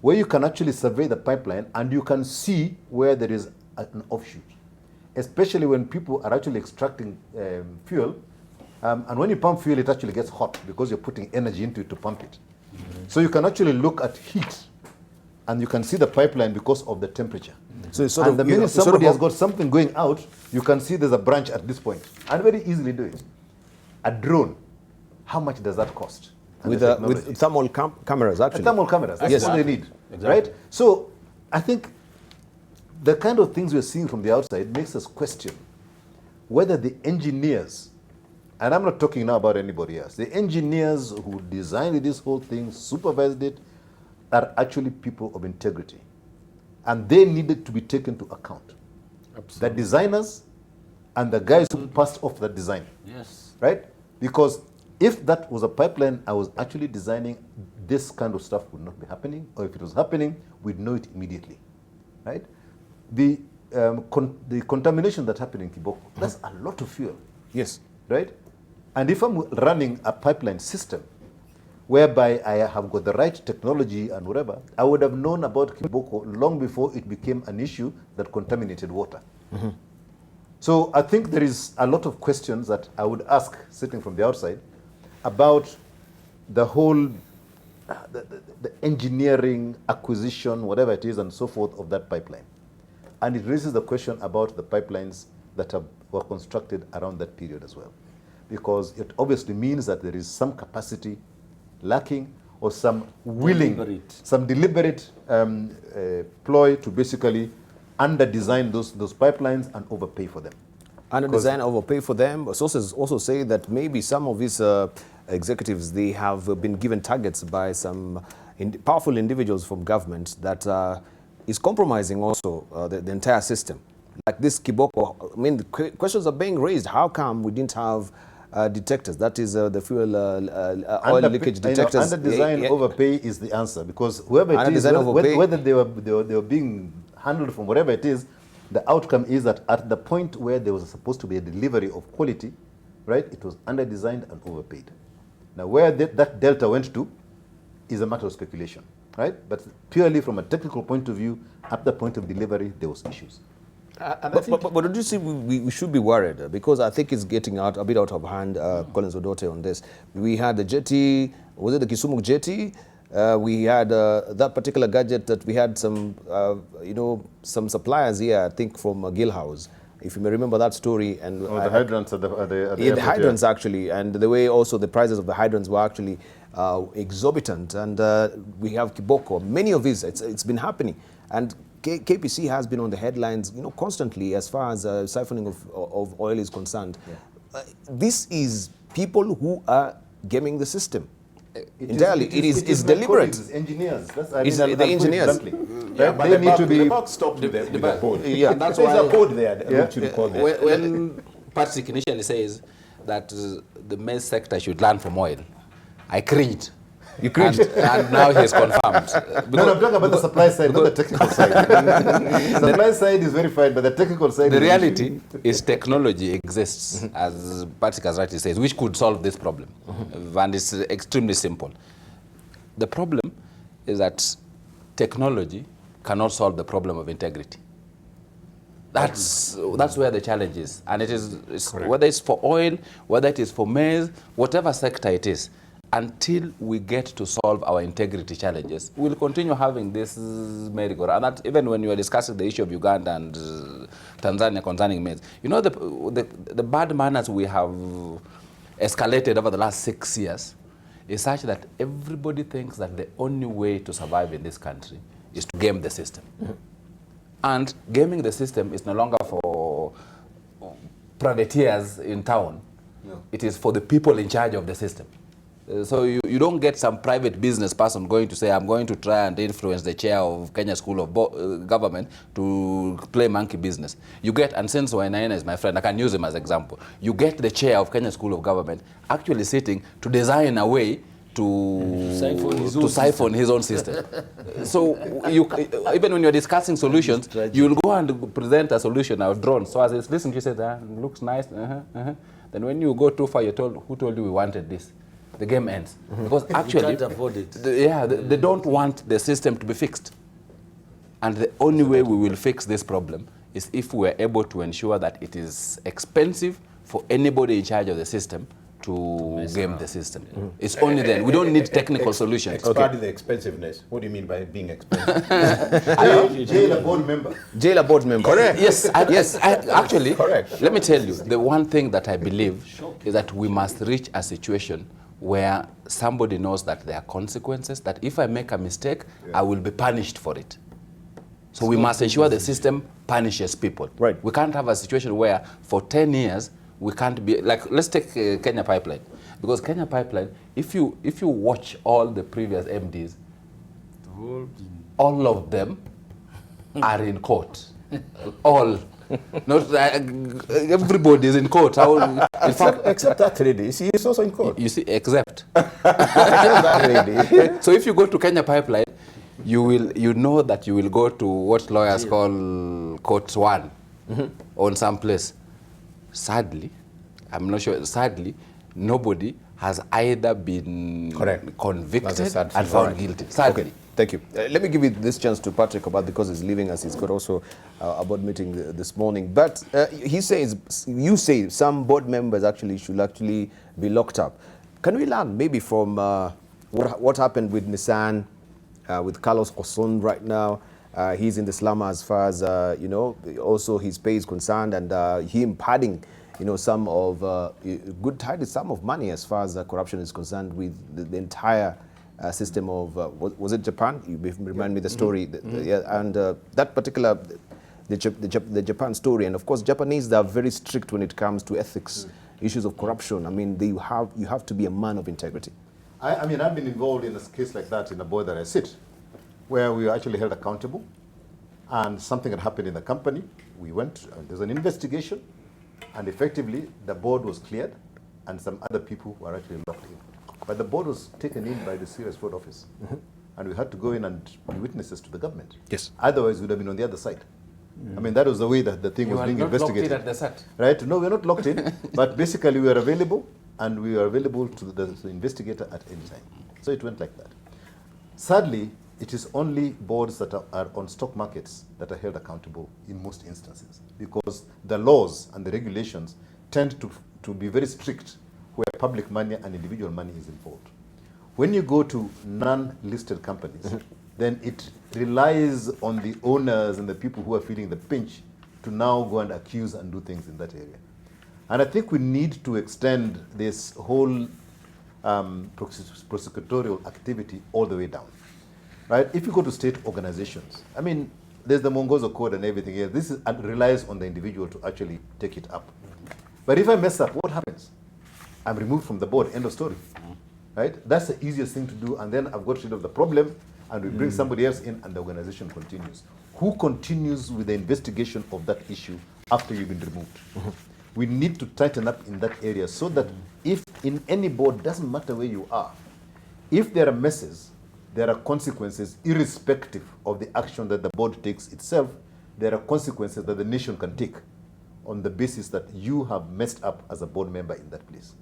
where you can actually survey the pipeline and you can see where there is an offshoot, especially when people are actually extracting fuel. And when you pump fuel, it actually gets hot because you're putting energy into it to pump it. So you can actually look at heat and you can see the pipeline because of the temperature. So it's sort and of, the minute somebody has got something going out, you can see there's a branch at this point and very easily do it. A drone, how much does that cost? With thermal cameras, actually. Thermal cameras, that's what they need, right? So I think the kind of things we're seeing from the outside makes us question whether the engineers, and I'm not talking now about anybody else, the engineers who designed this whole thing, supervised it, are actually people of integrity. And they needed to be taken to account. Absolutely. The designers and the guys who passed off that design. Yes. Right? Because if that was a pipeline I was actually designing, this kind of stuff would not be happening. Or if it was happening, we'd know it immediately. Right? The contamination that happened in Kiboko, that's a lot of fuel. Yes. Right? And if I'm running a pipeline system whereby I have got the right technology and whatever, I would have known about Kiboko long before it became an issue that contaminated water. So I think there is a lot of questions that I would ask, sitting from the outside, about the whole the engineering, acquisition, whatever it is, and so forth of that pipeline. And it raises the question about the pipelines that were constructed around that period as well. Because it obviously means that there is some capacity lacking or some willing, some deliberate ploy to basically under-design those pipelines and overpay for them. Under-design, overpay for them. But sources also say that maybe some of these executives, they have been given targets by some powerful individuals from government that is compromising also the entire system. Like this Kiboko, I mean, the questions are being raised. How come we didn't have detectors? That is the fuel oil leakage detectors. Under-design overpay is the answer, because whoever it is, whether they were being handled from whatever it is, the outcome is that at the point where there was supposed to be a delivery of quality, right, it was under-designed and overpaid. Now, where that delta went to is a matter of speculation, right? But purely from a technical point of view, at the point of delivery, there was issues. But don't you see we should be worried, because I think it's getting a bit out of hand, Collins Odote, on this. We had the jetty, was it the Kisumu jetty? We had that particular gadget that we had some, some suppliers here, I think from Gilhouse, if you may remember that story. And the hydrants at the airport, the hydrants actually, and the way also the prices of the hydrants were actually exorbitant. And we have Kiboko, many of these, it's been happening. And KPC has been on the headlines, constantly as far as siphoning of oil is concerned. Yeah. This is people who are gaming the system. Entirely, it is deliberate. It's engineers. That's the engineers. Yeah, they need to be stopped with the board. Yeah, and that's There's why a board there. when Patrick initially says that the maize sector should learn from oil, I cringed. You cringed? And now he's confirmed. No, I'm talking about the supply side, not the technical side. The supply side is verified, but the technical side... The reality is technology exists, as Patrick has rightly says, which could solve this problem. And it's extremely simple. The problem is that technology cannot solve the problem of integrity. That's where the challenge is. And it is whether it's for oil, whether it is for maize, whatever sector it is, until we get to solve our integrity challenges, we'll continue having this merry-go-round. And that even when you are discussing the issue of Uganda and Tanzania concerning maize, the bad manners we have escalated over the last 6 years is such that everybody thinks that the only way to survive in this country is to game the system. And gaming the system is no longer for privateers in town. No. It is for the people in charge of the system. So you don't get some private business person going to say, I'm going to try and influence the chair of Kenya School of Government to play monkey business. You get, and since Inea is my friend, I can use him as example. You get the chair of Kenya School of Government actually sitting to design a way to siphon his own system. So even when you're discussing solutions, you'll go and present a solution of drone. So as it's listening, you say, looks nice. Then when you go too far, you're told, who told you we wanted this? The game ends. Because actually, you can't afford it. They don't want the system to be fixed. And the only way we will fix this problem is if we're able to ensure that it is expensive for anybody in charge of the system to game the system. It's only then. We don't need technical solutions. Expand the expensiveness. What do you mean by being expensive? Jail a board member. Jail a board member. Correct. Yes. Actually, correct. Let me tell you, the one thing that I believe is that we must reach a situation where somebody knows that there are consequences, that if I make a mistake, I will be punished for it. So we must ensure the system punishes people. Right. We can't have a situation where for 10 years, we can't be, like, let's take Kenya Pipeline. Because Kenya Pipeline, if you watch all the previous MDs, all of them are in court. All. Not everybody is in court. In fact, except that lady, she is also in court. You see, except. That lady. So if you go to Kenya Pipeline, you know that you will go to what lawyers call court one on some place. Sadly, I'm not sure, sadly, nobody has either been convicted and found guilty. Sadly. Okay. Thank you. Let me give you this chance to Patrick about, because he's leaving us. He's got also a board meeting this morning. But he says, you say some board members should be locked up. Can we learn maybe from what happened with Nissan, with Carlos Oson right now? He's in the slum as far as, also his pay is concerned, and him padding, some of good tidy sum of money as far as corruption is concerned with the entire system of, was it Japan? You remind me the story. And that particular, the Japan story, and of course Japanese are very strict when it comes to ethics, issues of corruption. I mean, you have to be a man of integrity. I mean, I've been involved in a case like that in a board that I sit, where we were actually held accountable, and something had happened in the company. We went, there's an investigation, and effectively the board was cleared, and some other people were actually locked in. But the board was taken in by the serious fraud office, and we had to go in and be witnesses to the government. Yes. Otherwise, we would have been on the other side. I mean, that was the way that the thing was being investigated. You are not locked in at the set. Right? No, we're not locked in, but basically we are available, and we are available to the investigator at any time. So it went like that. Sadly, it is only boards that are on stock markets that are held accountable in most instances, because the laws and the regulations tend to be very strict where public money and individual money is involved. When you go to non-listed companies, then it relies on the owners and the people who are feeling the pinch to now go and accuse and do things in that area. And I think we need to extend this whole prosecutorial activity all the way down. Right? If you go to state organizations, I mean, there's the Mongozo Code and everything here. This relies on the individual to actually take it up. But if I mess up, what happens? I'm removed from the board, end of story. Right? That's the easiest thing to do, and then I've got rid of the problem, and we bring somebody else in, and the organization continues. Who continues with the investigation of that issue after you've been removed? We need to tighten up in that area so that if in any board, doesn't matter where you are, if there are messes, there are consequences irrespective of the action that the board takes itself. There are consequences that the nation can take on the basis that you have messed up as a board member in that place.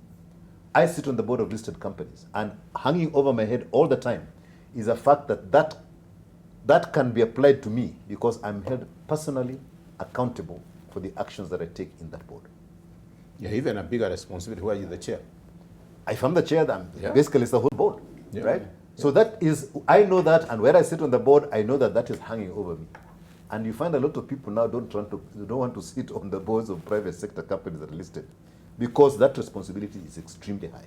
I sit on the board of listed companies, and hanging over my head all the time is a fact that can be applied to me because I'm held personally accountable for the actions that I take in that board. Yeah, even a bigger responsibility where you're the chair. If I'm the chair, then basically it's the whole board, right? So that is, I know that, and where I sit on the board, I know that that is hanging over me. And you find a lot of people now don't want to sit on the boards of private sector companies that are listed because that responsibility is extremely high.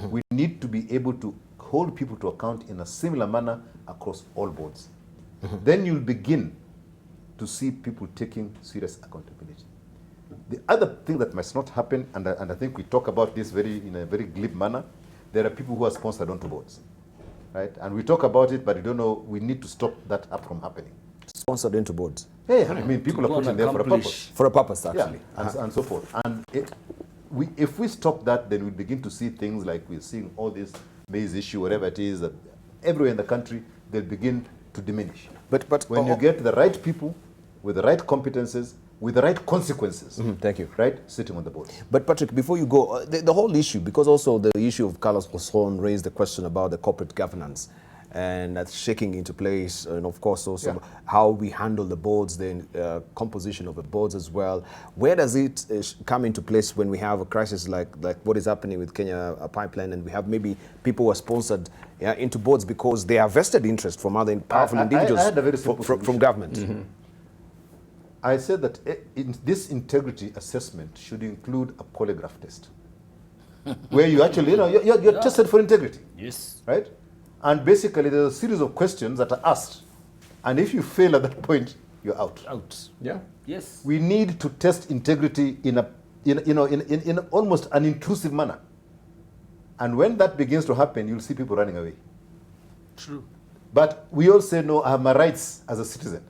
We need to be able to hold people to account in a similar manner across all boards. Then you'll begin to see people taking serious accountability. The other thing that must not happen, and I think we talk about this in a very glib manner, there are people who are sponsored onto boards, right? And we talk about it, but we don't know, we need to stop that from happening. Sponsored into boards? Yeah, I mean, people are put in there for a purpose. For a purpose, actually. Yeah, and so forth. And if we stop that, then we begin to see things like we're seeing all this Maize issue, whatever it is, everywhere in the country, they'll begin to diminish. But when you get the right people with the right competences, with the right consequences, thank you. Right, sitting on the board. But Patrick, before you go, the whole issue, because also the issue of Carlos Hosson raised the question about the corporate governance and that's shaking into place, and of course also how we handle the boards, the composition of the boards as well. Where does it come into place when we have a crisis like what is happening with Kenya Pipeline, and we have maybe people who are sponsored into boards because they are vested interest from other powerful individuals I had a very simple from government? I said that this integrity assessment should include a polygraph test, where you actually, you're tested for integrity. Yes. Right? And basically, there's a series of questions that are asked, and if you fail at that point, you're out. Yeah. Yes. We need to test integrity in almost an intrusive manner, and when that begins to happen, you'll see people running away. True. But we all say, no, I have my rights as a citizen.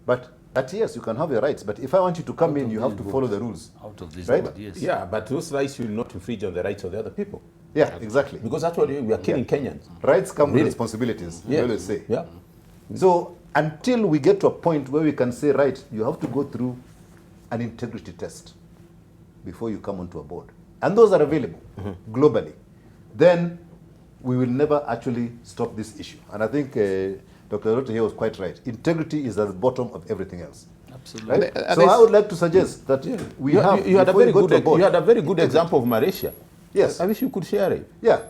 But yes, you can have your rights, but if I want you to come in, you have to follow the rules. Out of this right? board, yes. Yeah, but those rights will not infringe on the rights of the other people. Yeah, exactly. Because actually we are killing Kenyans. Rights come with responsibilities, we always say. Yeah. So until we get to a point where we can say, right, you have to go through an integrity test before you come onto a board, and those are available globally, then we will never actually stop this issue. And I think Dr. Rote here was quite right. Integrity is at the bottom of everything else. Absolutely. Right? So I would like to suggest that we have... You had a very good example of Malaysia. Yes. I wish you could share it. Yeah.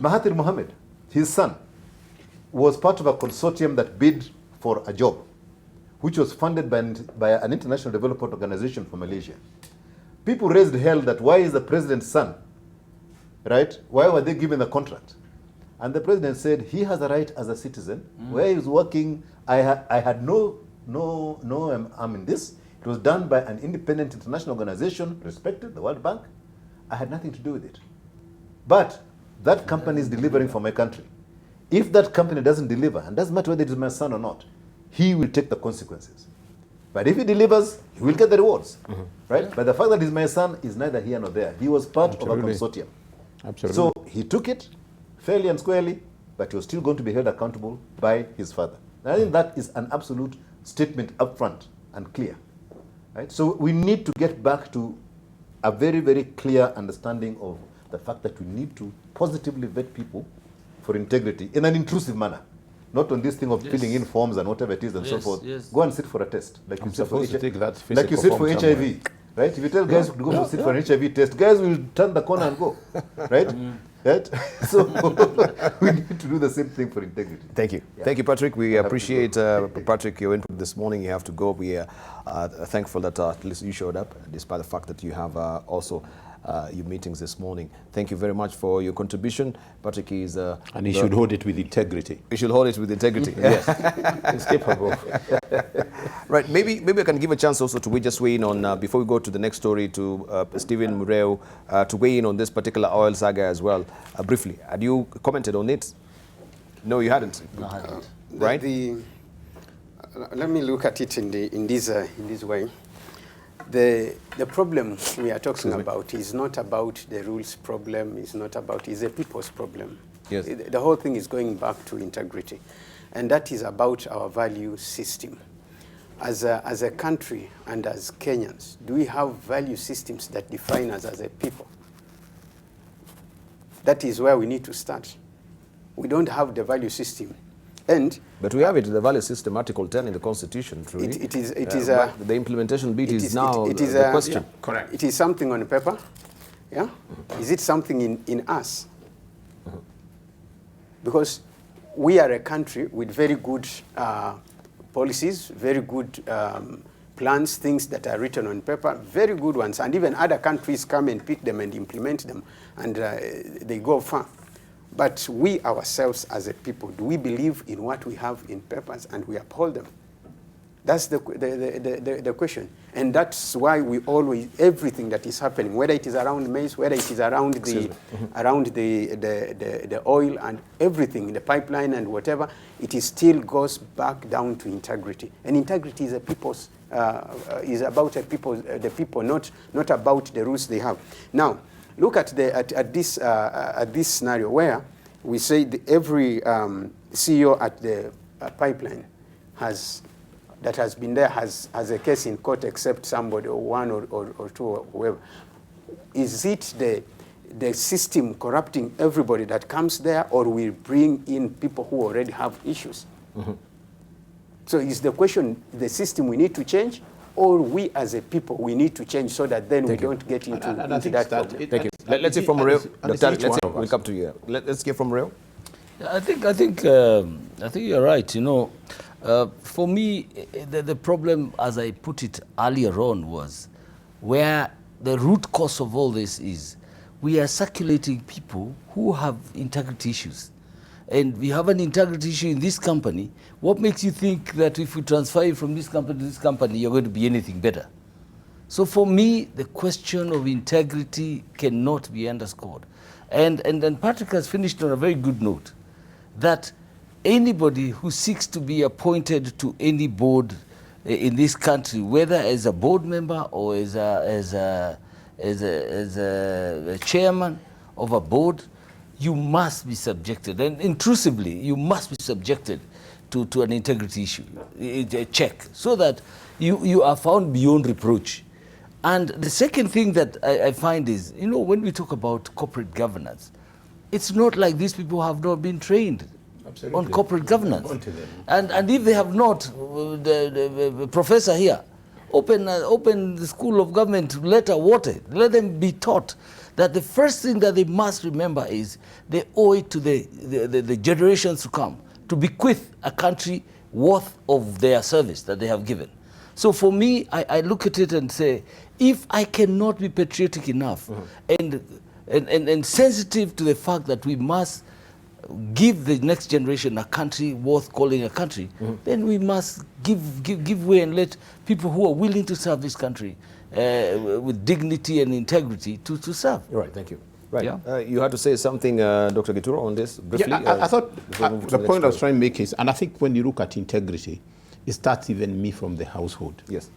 Mahathir Mohamad, his son, was part of a consortium that bid for a job, which was funded by an international development organization for Malaysia. People raised hell that why is the president's son, right? Why were they given the contract? And the president said he has a right as a citizen. Where he was working, I had no arm in this. It was done by an independent international organization, respected, the World Bank. I had nothing to do with it. But that company is delivering for my country. If that company doesn't deliver, and doesn't matter whether it is my son or not, he will take the consequences. But if he delivers, he will get the rewards. Right? But the fact that he's my son is neither here nor there. He was part of a consortium. Absolutely. So he took it fairly and squarely, but he was still going to be held accountable by his father. And I think that is an absolute statement upfront and clear. Right? So we need to get back to a very, very clear understanding of the fact that we need to positively vet people for integrity in an intrusive manner. Not on this thing of filling in forms and whatever it is and so forth. Yes. Go and sit for a test. Like you sit for like you sit for HIV. Right? If you tell guys to go to sit for an HIV test, guys will turn the corner and go. Right? Right? So we need to do the same thing for integrity. Thank you. Yeah. Thank you, Patrick. We appreciate, Patrick, your input this morning. You have to go. We are thankful that at least you showed up, despite the fact that you have also your meetings this morning. Thank you very much for your contribution. Patrick is... and he should hold it with integrity. He should hold it with integrity. Yes. It's capable. Right. Maybe I can give a chance also to just weigh in on, before we go to the next story, to Stephen Mureo, to weigh in on this particular oil saga as well, briefly. Had you commented on it? No, you hadn't. No, I hadn't. Right? Let me look at it in this way. The problem we are talking about is not about the rules problem, it's a people's problem. Yes. The whole thing is going back to integrity. And that is about our value system. As a country and as Kenyans, do we have value systems that define us as a people? That is where we need to start. We don't have the value system. But we have it in the value system, Article 10 in the Constitution. The implementation bit is now the question. Yeah, correct. It is something on paper. Yeah. Is it something in us? Because we are a country with very good policies, very good plans, things that are written on paper, very good ones, and even other countries come and pick them and implement them, and they go far. But we ourselves as a people, do we believe in what we have in papers and we uphold them? That's the question. And that's why we always, everything that is happening, whether it is around maize, whether it is around the oil and everything, the pipeline and whatever, it still goes back down to integrity. And integrity is a people's, is about the people, not about the rules they have. Now, look at this scenario where we say every CEO at the pipeline that has been there has a case in court except somebody or one or two or whoever. Is it the system corrupting everybody that comes there, or we bring in people who already have issues? So is the question the system we need to change, or we as a people we need to change so that then we don't get into that problem? Thank you. Let's hear from Rio. We'll come to you. Let's hear from Rio. I think you're right. You know, for me, the problem, as I put it earlier on, was where the root cause of all this is we are circulating people who have integrity issues. And we have an integrity issue in this company. What makes you think that if we transfer you from this company to this company, you're going to be anything better? So for me, the question of integrity cannot be underscored. And Patrick has finished on a very good note, that anybody who seeks to be appointed to any board in this country, whether as a board member or as a chairman of a board, you must be subjected, and intrusively, you must be subjected to an integrity issue, a check, so that you are found beyond reproach. And the second thing that I find is, you know, when we talk about corporate governance, it's not like these people have not been trained on corporate governance. And if they have not, the professor here, open the School of Government, let them be taught that the first thing that they must remember is they owe it to the generations to come to bequeath a country worth of their service that they have given. So for me, I look at it and say, if I cannot be patriotic enough and sensitive to the fact that we must give the next generation a country worth calling a country, then we must give way and let people who are willing to serve this country with dignity and integrity to serve. Right, thank you. Right. Yeah. You had to say something, Dr. Gituro, on this briefly? Yeah, I thought the point I was trying to make is, and I think when you look at integrity, it starts even me from the household. Yes.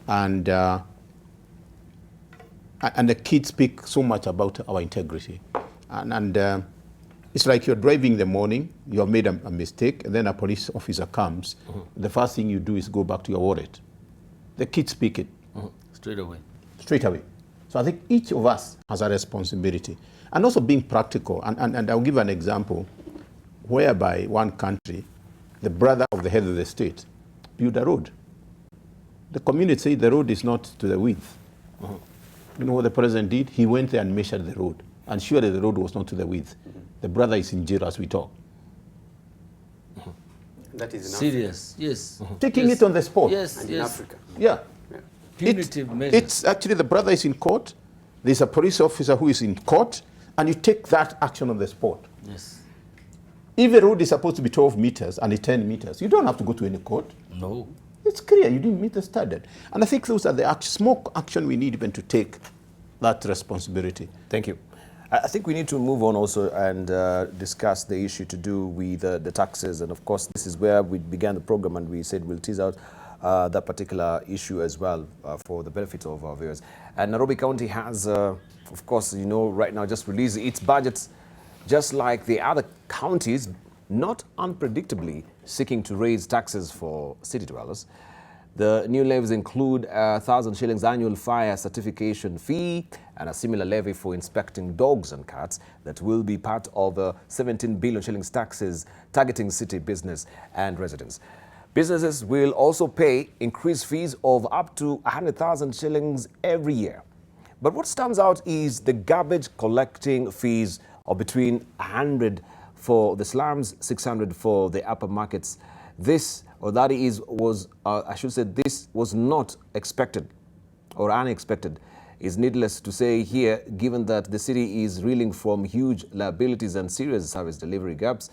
And the kids speak so much about our integrity. And it's like you're driving in the morning, you have made a mistake, and then a police officer comes. The first thing you do is go back to your wallet. The kids speak it. Straight away. Straight away. So I think each of us has a responsibility. And also being practical. And I'll give an example whereby one country, the brother of the head of the state, built a road. The community said the road is not to the width. You know what the president did? He went there and measured the road. And surely the road was not to the width. The brother is in jail as we talk. That is enough. Serious, yes. Taking it on the spot. Yes, and yes. in Africa. Yeah. Punitive measures. It's actually the brother is in court, there's a police officer who is in court, and you take that action on the spot. Yes. If a road is supposed to be 12 meters and it's 10 meters, you don't have to go to any court. No. It's clear you didn't meet the standard. And I think those are the small action we need even to take that responsibility. Thank you. I think we need to move on also and discuss the issue to do with the taxes. And of course, this is where we began the program and we said we'll tease out that particular issue as well for the benefit of our viewers. And Nairobi County has, of course, you know, right now just released its budgets, just like the other counties, not unpredictably seeking to raise taxes for city dwellers. The new levies include 1,000 shillings annual fire certification fee and a similar levy for inspecting dogs and cats that will be part of 17 billion shillings taxes targeting city business and residents. Businesses will also pay increased fees of up to 100,000 shillings every year. But what stands out is the garbage collecting fees of between 100 for the slums, 600 for the upper markets. This or that is was, I should say, this was not expected or unexpected, is needless to say here, given that the city is reeling from huge liabilities and serious service delivery gaps.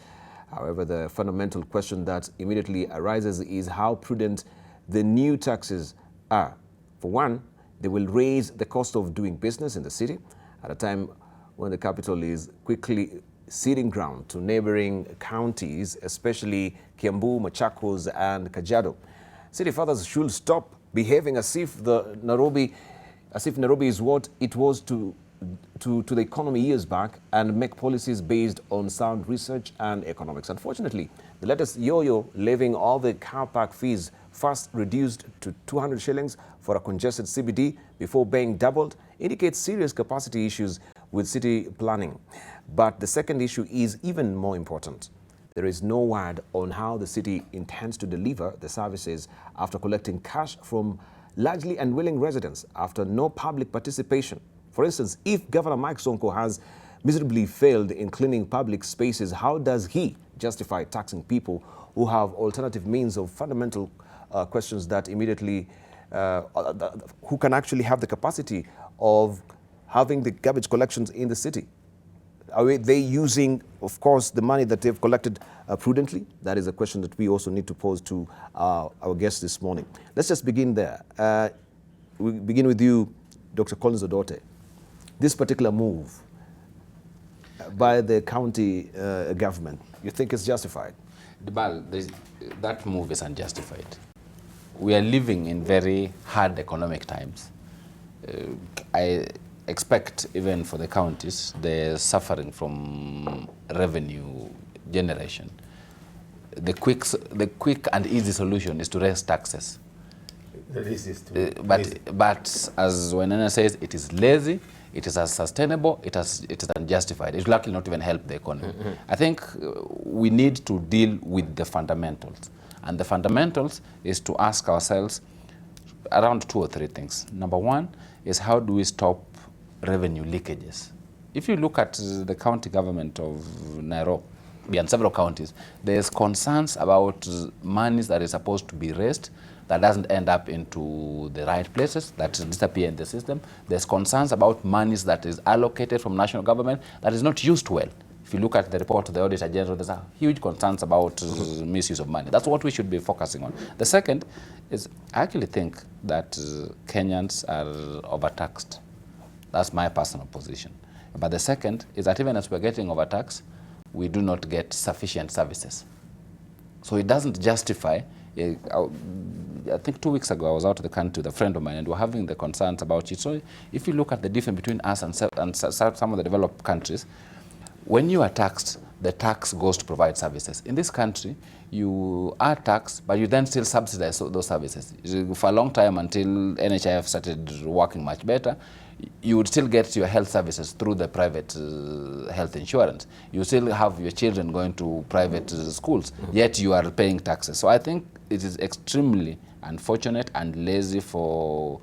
However, the fundamental question that immediately arises is how prudent the new taxes are. For one, they will raise the cost of doing business in the city at a time when the capital is quickly ceding ground to neighboring counties, especially Kiambu, Machakos, and Kajiado. City fathers should stop behaving as if Nairobi is what it was to the economy years back and make policies based on sound research and economics. Unfortunately, the latest yo-yo levying all the car park fees, first reduced to 200 shillings for a congested CBD before being doubled, indicates serious capacity issues with city planning. But the second issue is even more important. There is no word on how the city intends to deliver the services after collecting cash from largely unwilling residents after no public participation. For instance, if Governor Mike Sonko has miserably failed in cleaning public spaces, how does he justify taxing people who have alternative means of fundamental questions that immediately, who can actually have the capacity of having the garbage collections in the city? Are they using, of course, the money that they've collected prudently? That is a question that we also need to pose to our guests this morning. Let's just begin there. We begin with you, Dr. Collins Odote. This particular move by the county government, you think it's justified? Debarl, that move is unjustified. We are living in very hard economic times. I expect even for the counties, they're suffering from revenue generation. The quick and easy solution is to raise taxes. But as Wanena says, it is lazy, it is unsustainable, it is unjustified. It will actually not even help the economy. I think we need to deal with the fundamentals. And the fundamentals is to ask ourselves around 2 or 3 things. Number one is, how do we stop revenue leakages? If you look at the county government of Nairobi and several counties, there's concerns about monies that is supposed to be raised that doesn't end up into the right places, that disappear in the system. There's concerns about monies that is allocated from national government that is not used well. If you look at the report of the Auditor General, there's a huge concerns about misuse of money. That's what we should be focusing on. The second is, I actually think that Kenyans are overtaxed. That's my personal position. But the second is that even as we're getting overtaxed, we do not get sufficient services. So it doesn't justify. I think 2 weeks ago I was out of the country with a friend of mine and we're having the concerns about it. So if you look at the difference between us and some of the developed countries, when you are taxed, the tax goes to provide services. In this country, you are taxed, but you then still subsidize those services. For a long time, until NHIF started working much better, you would still get your health services through the private health insurance. You still have your children going to private schools, yet you are paying taxes. So I think it is extremely unfortunate and lazy for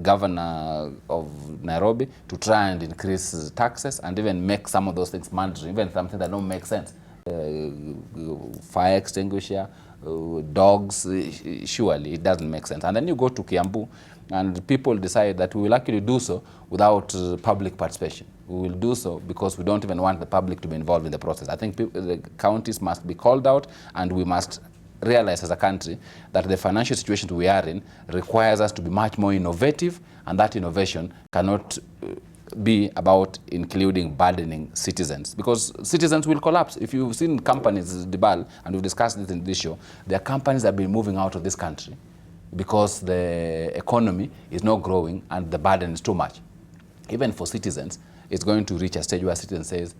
governor of Nairobi to try and increase taxes and even make some of those things mandatory, even something that don't make sense. Fire extinguisher, dogs, surely it doesn't make sense. And then you go to Kiambu and people decide that we will actually do so without public participation. We will do so because we don't even want the public to be involved in the process. I think the counties must be called out, and we must realize as a country that the financial situation we are in requires us to be much more innovative, and that innovation cannot be about including burdening citizens, because citizens will collapse. If you've seen companies, Debarl, and we've discussed this in this show, there are companies that have been moving out of this country because the economy is not growing and the burden is too much. Even for citizens, it's going to reach a stage where a citizen says,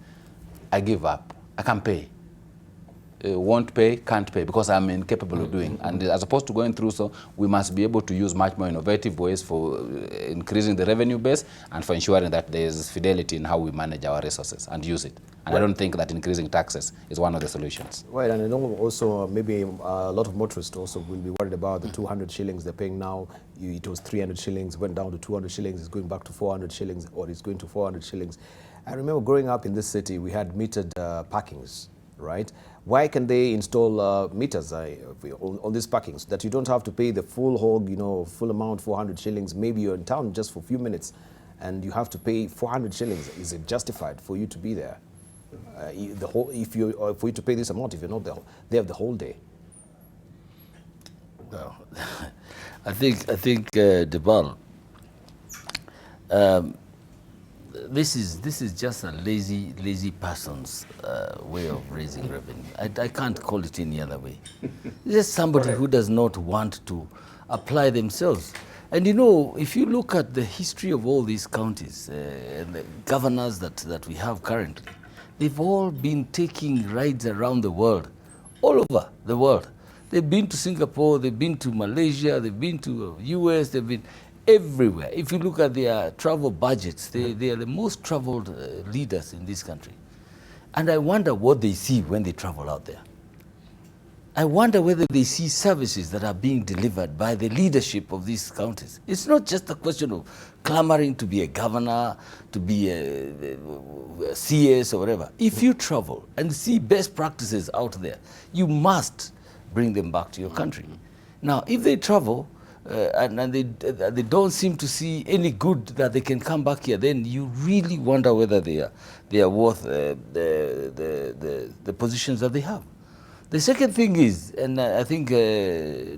I give up, I can't pay. Won't pay, can't pay, because I'm incapable of doing. And as opposed to going through so, we must be able to use much more innovative ways for increasing the revenue base and for ensuring that there is fidelity in how we manage our resources and use it. And I don't think that increasing taxes is one of the solutions. Right, and I know also maybe a lot of motorists also will be worried about the 200 shillings they're paying now. It was 300 shillings, went down to 200 shillings, it's going back to 400 shillings, or it's going to 400 shillings. I remember growing up in this city, we had metered parkings. right? Why can they install meters on these parkings so that you don't have to pay the full hog, full amount, 400 shillings? Maybe you're in town just for a few minutes and you have to pay 400 shillings. Is it justified for you to be there? For you to pay this amount if you're not there the whole day? Well, I think Debarl, this is just a lazy person's way of raising revenue. I can't call it any other way. It's just somebody who does not want to apply themselves. And if you look at the history of all these counties and the governors that we have currently, they've all been taking rides around the world, all over the world. They've been to Singapore, they've been to Malaysia, they've been to US, they've been everywhere. If you look at their travel budgets, they are the most traveled leaders in this country. And I wonder what they see when they travel out there. I wonder whether they see services that are being delivered by the leadership of these counties. It's not just a question of clamoring to be a governor, to be a CS or whatever. If you travel and see best practices out there, you must bring them back to your country. Now, if they travel and they don't seem to see any good that they can come back here, then you really wonder whether they are worth the positions that they have. The second thing is, and I think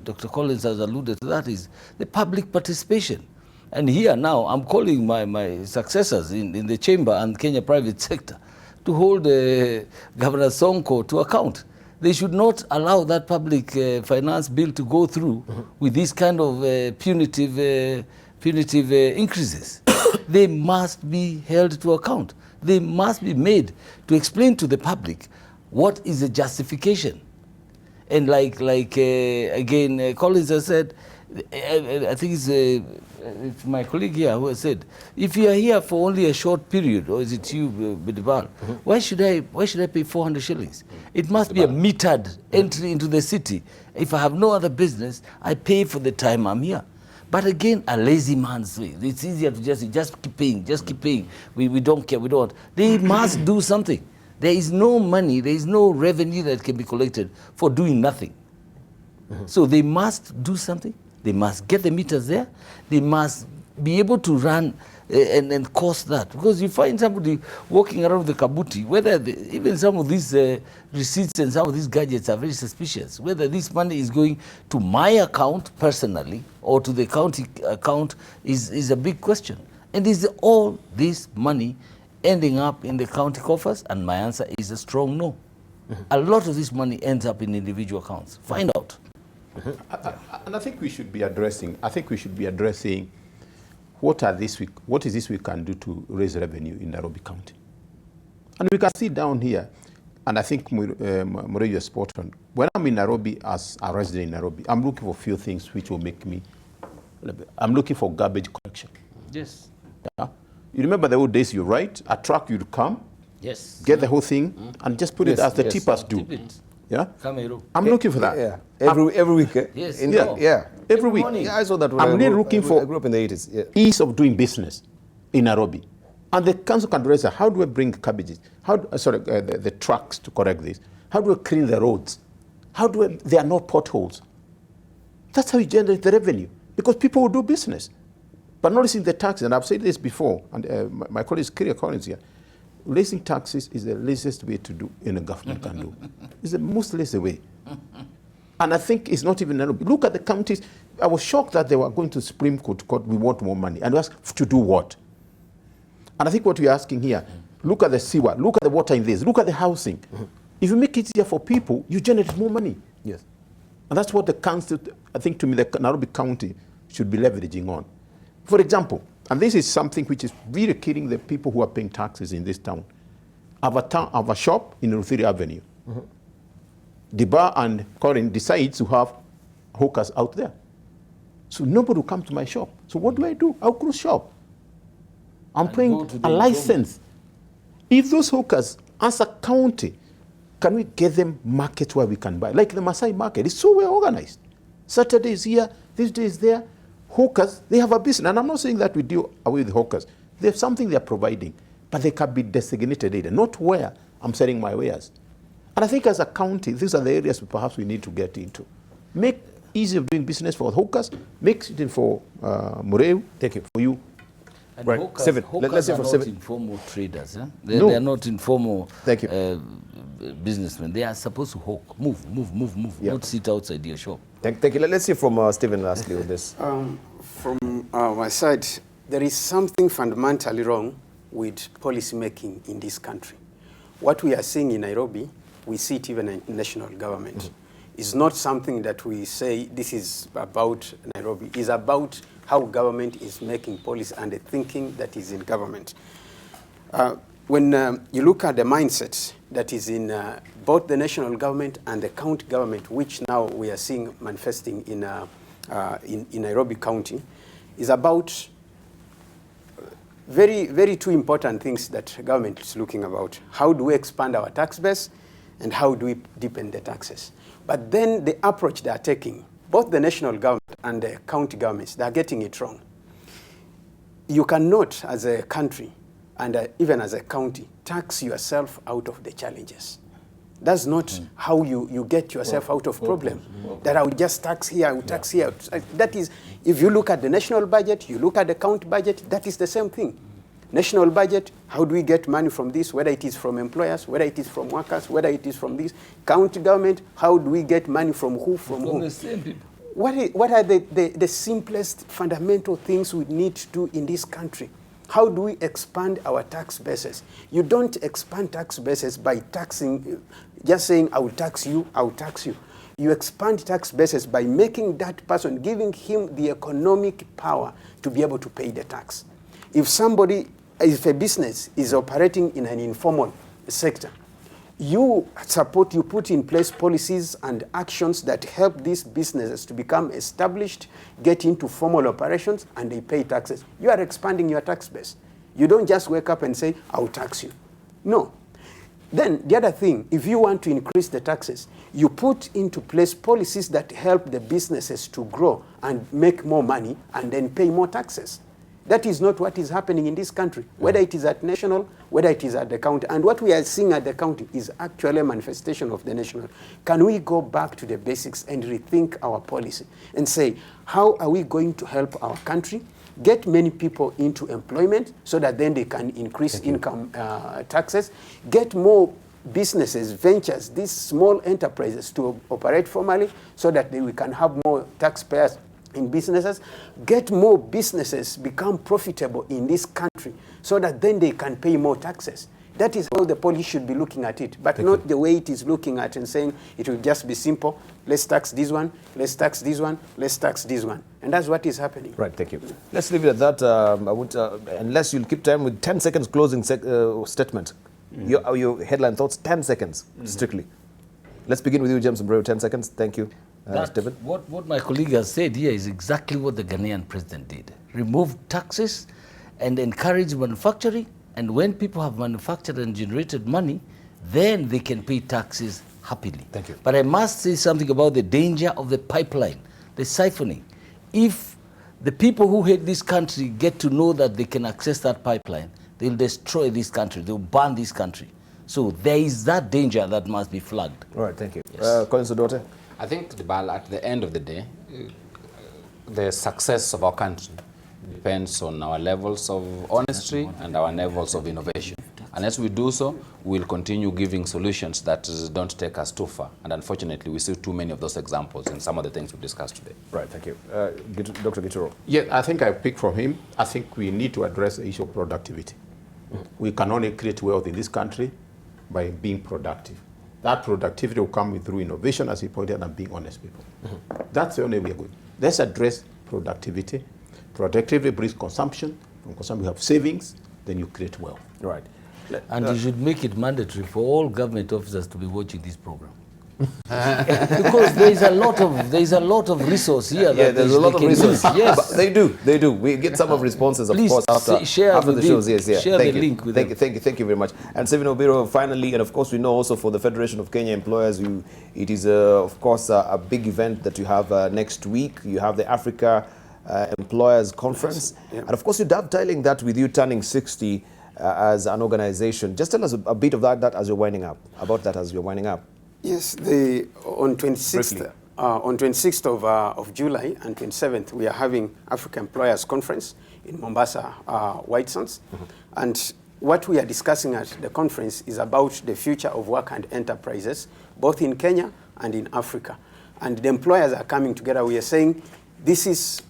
Dr. Collins has alluded to that, is the public participation. And here now, I'm calling my successors in the chamber and Kenya private sector to hold Governor Sonko to account. They should not allow that public finance bill to go through with this kind of punitive increases. They must be held to account. They must be made to explain to the public what is the justification. And again, Collins has said, I think it's my colleague here who has said, if you are here for only a short period, or is it you, Debarl, why should I pay 400 shillings? It must be a metered entry into the city. If I have no other business, I pay for the time I'm here. But again, a lazy man's way. It's easier to just keep paying, We don't care, we don't. They must do something. There is no money, there is no revenue that can be collected for doing nothing. So they must do something. They must get the meters there. They must be able to run and cost that. Because you find somebody walking around the kabuti, whether even some of these receipts and some of these gadgets are very suspicious. Whether this money is going to my account personally or to the county account is a big question. And is all this money ending up in the county coffers? And my answer is a strong no. A lot of this money ends up in individual accounts. Find out. And I think we should be addressing what is this we can do to raise revenue in Nairobi County. And we can see down here, and I think Mureyu is spot on. When I'm in Nairobi as a resident in Nairobi, I'm looking for a few things which will make me, I'm looking for garbage collection. Yes. Yeah? You remember the old days, you write, a truck you'd come, yes, get the whole thing, and just put it as the tippers do. Yeah? I'm looking for that. Yeah. Every week. Yes. Every week. Yeah, I saw that when I'm really looking for I grew up in the 80s. Yeah. ease of doing business in Nairobi. And the council can raise, how do I bring cabbages? The trucks to correct this? How do I clean the roads? There are no potholes. That's how you generate the revenue. Because people will do business. But noticing the taxes, and I've said this before, and my colleague Kyria Collins here, raising taxes is the laziest way to do in a government can do. It's the most lazy way. And I think it's not even Nairobi. Look at the counties. I was shocked that they were going to Supreme Court, we want more money. And we asked to do what? And I think what we're asking here, look at the sewer, look at the water in this, look at the housing. If you make it easier for people, you generate more money. Yes. And that's what the council, I think to me, the Nairobi County should be leveraging on. For example, and this is something which is really killing the people who are paying taxes in this town. I have a shop in Ruthiri Avenue. Debarl and Corin decides to have hawkers out there. So nobody will come to my shop. So what do? I'll close shop. I'm paying a license. If those hawkers, as a county, can we get them markets where we can buy? Like the Masai market, it's so well organized. Saturday is here, this day is there. Hawkers, they have a business. And I'm not saying that we deal away with hawkers. They have something they're providing, but they can be designated area, not where I'm selling my wares. And I think as a county, these are the areas perhaps we need to get into. Make easy of doing business for hawkers, make it for Mureu. Thank you. For you. And right. hawkers, hawkers are not informal traders. Huh? They are not informal businessmen. They are supposed to hawk, move, not sit outside your shop. Thank you. Let's hear from Stephen lastly on this. From my side, there is something fundamentally wrong with policy making in this country. What we are seeing in Nairobi, we see it even in national government. It's not something that we say this is about Nairobi. It's about how government is making policy and the thinking that is in government. When you look at the mindset that is in both the national government and the county government, which now we are seeing manifesting in Nairobi County, is about very two important things that government is looking about. How do we expand our tax base and how do we deepen the taxes? But then the approach they are taking, both the national government and the county governments, they are getting it wrong. You cannot, as a country, and even as a county, tax yourself out of the challenges. That's not how you get yourself out of problem. That I will just tax here, I will tax here. That is, if you look at the national budget, you look at the county budget, that is the same thing. National budget, how do we get money from this, whether it is from employers, whether it is from workers, whether it is from this. County government, how do we get money from who, from who? The same people. What are the simplest fundamental things we need to do in this country? How do we expand our tax bases? You don't expand tax bases by taxing, just saying, I will tax you, I will tax you. You expand tax bases by making that person, giving him the economic power to be able to pay the tax. If a business is operating in an informal sector, you put in place policies and actions that help these businesses to become established, get into formal operations, and they pay taxes. You are expanding your tax base. You don't just wake up and say, I'll tax you. No. Then the other thing, if you want to increase the taxes, you put into place policies that help the businesses to grow and make more money and then pay more taxes. That is not what is happening in this country, whether it is at national, whether it is at the county. And what we are seeing at the county is actually a manifestation of the national. Can we go back to the basics and rethink our policy and say, how are we going to help our country get many people into employment so that then they can increase income taxes, get more businesses, ventures, these small enterprises to operate formally so that we can have more taxpayers in businesses, get more businesses become profitable in this country so that then they can pay more taxes. That is how the police should be looking at it, but not the way it is looking at and saying it will just be simple, let's tax this one, let's tax this one, let's tax this one. And that's what is happening. Right, thank you. Let's leave it at that. I would, unless you'll keep time with 10 seconds closing statement. Your headline thoughts, 10 seconds, strictly. Let's begin with you, James Mbreu, 10 seconds. Thank you. Stephen? What my colleague has said here is exactly what the Ghanaian president did. Remove taxes and encourage manufacturing, and when people have manufactured and generated money, then they can pay taxes happily. Thank you. But I must say something about the danger of the pipeline, the siphoning. If the people who hate this country get to know that they can access that pipeline, they'll destroy this country, they'll burn this country. So there is that danger that must be flagged. All right, thank you. Yes. Collins Odote? I think, Debarl, at the end of the day, the success of our country depends on our levels of honesty and our levels of innovation. And as we do so, we'll continue giving solutions that don't take us too far. And unfortunately, we see too many of those examples in some of the things we discussed today. Right, thank you. Dr. Gituro? Yeah, I think I pick from him. I think we need to address the issue of productivity. We can only create wealth in this country by being productive. That productivity will come through innovation, as he pointed out, and being honest people. That's the only way we're going. Let's address productivity. Productivity brings consumption. From consumption, we have savings. Then you create wealth. Right. And you should make it mandatory for all government officers to be watching this program. Because there is a lot of resource here. Yeah, there's a lot of resource. Yes, but they do. We get some of responses, of Please course, after the shows. Yes, yeah. Share the link with them. Thank you very much. And Stephen Obiro, finally, and of course, we know also for the Federation of Kenya Employers, it is of course a big event that you have next week. You have the Africa Employers Conference, and of course, you're dovetailing that with you turning 60. as an organization. Just tell us a bit of that as you're winding up, about that as you're winding up. Yes, on 26th of July and 27th, we are having Africa Employers Conference in Mombasa, White Sands. And what we are discussing at the conference is about the future of work and enterprises, both in Kenya and in Africa. And the employers are coming together. We are saying,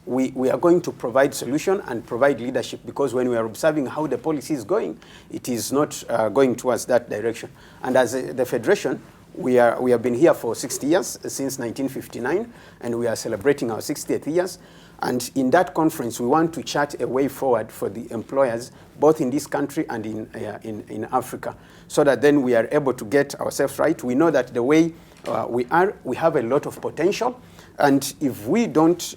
we are going to provide solution and provide leadership, because when we are observing how the policy is going, it is not going towards that direction. And as the Federation, we have been here for 60 years, since 1959, and we are celebrating our 60th years. And in that conference, we want to chart a way forward for the employers, both in this country and in Africa, so that then we are able to get ourselves right. We know that the way we have a lot of potential, and if we don't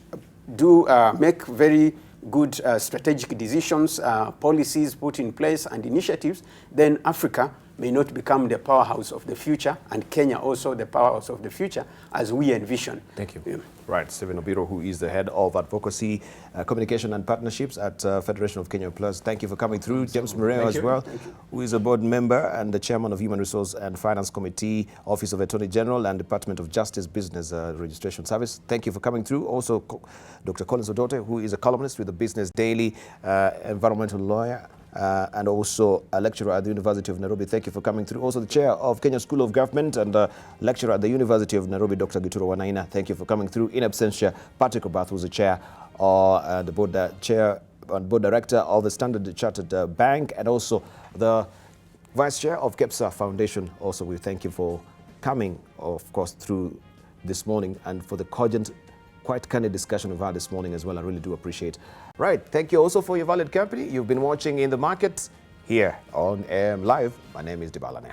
make very good strategic decisions, policies put in place, and initiatives, then Africa may not become the powerhouse of the future, and Kenya also the powerhouse of the future as we envision. Thank you. Yeah. Right, Stephen Obiro, who is the head of advocacy, communication and partnerships at Federation of Kenya Plus. Thank you for coming through. James Mureo as well, who is a board member and the chairman of Human Resource and Finance Committee, Office of Attorney General and Department of Justice Business Registration Service. Thank you for coming through. Also, Dr. Collins Odote, who is a columnist with the Business Daily, environmental lawyer, and also a lecturer at the University of Nairobi. Thank you for coming through. Also the chair of Kenya School of Government and lecturer at the University of Nairobi, Dr. Gituro Wanaina. Thank you for coming through. In absentia, Patrick Obath, who's the chair the board chair and board director of the Standard Chartered Bank, and also the vice chair of KEPSA Foundation. Also, we thank you for coming, of course, through this morning, and for the cogent, quite candid discussion we've had this morning as well. I really do appreciate. Right, thank you also for your valid company. You've been watching In the Market here on AM Live. My name is Debarl.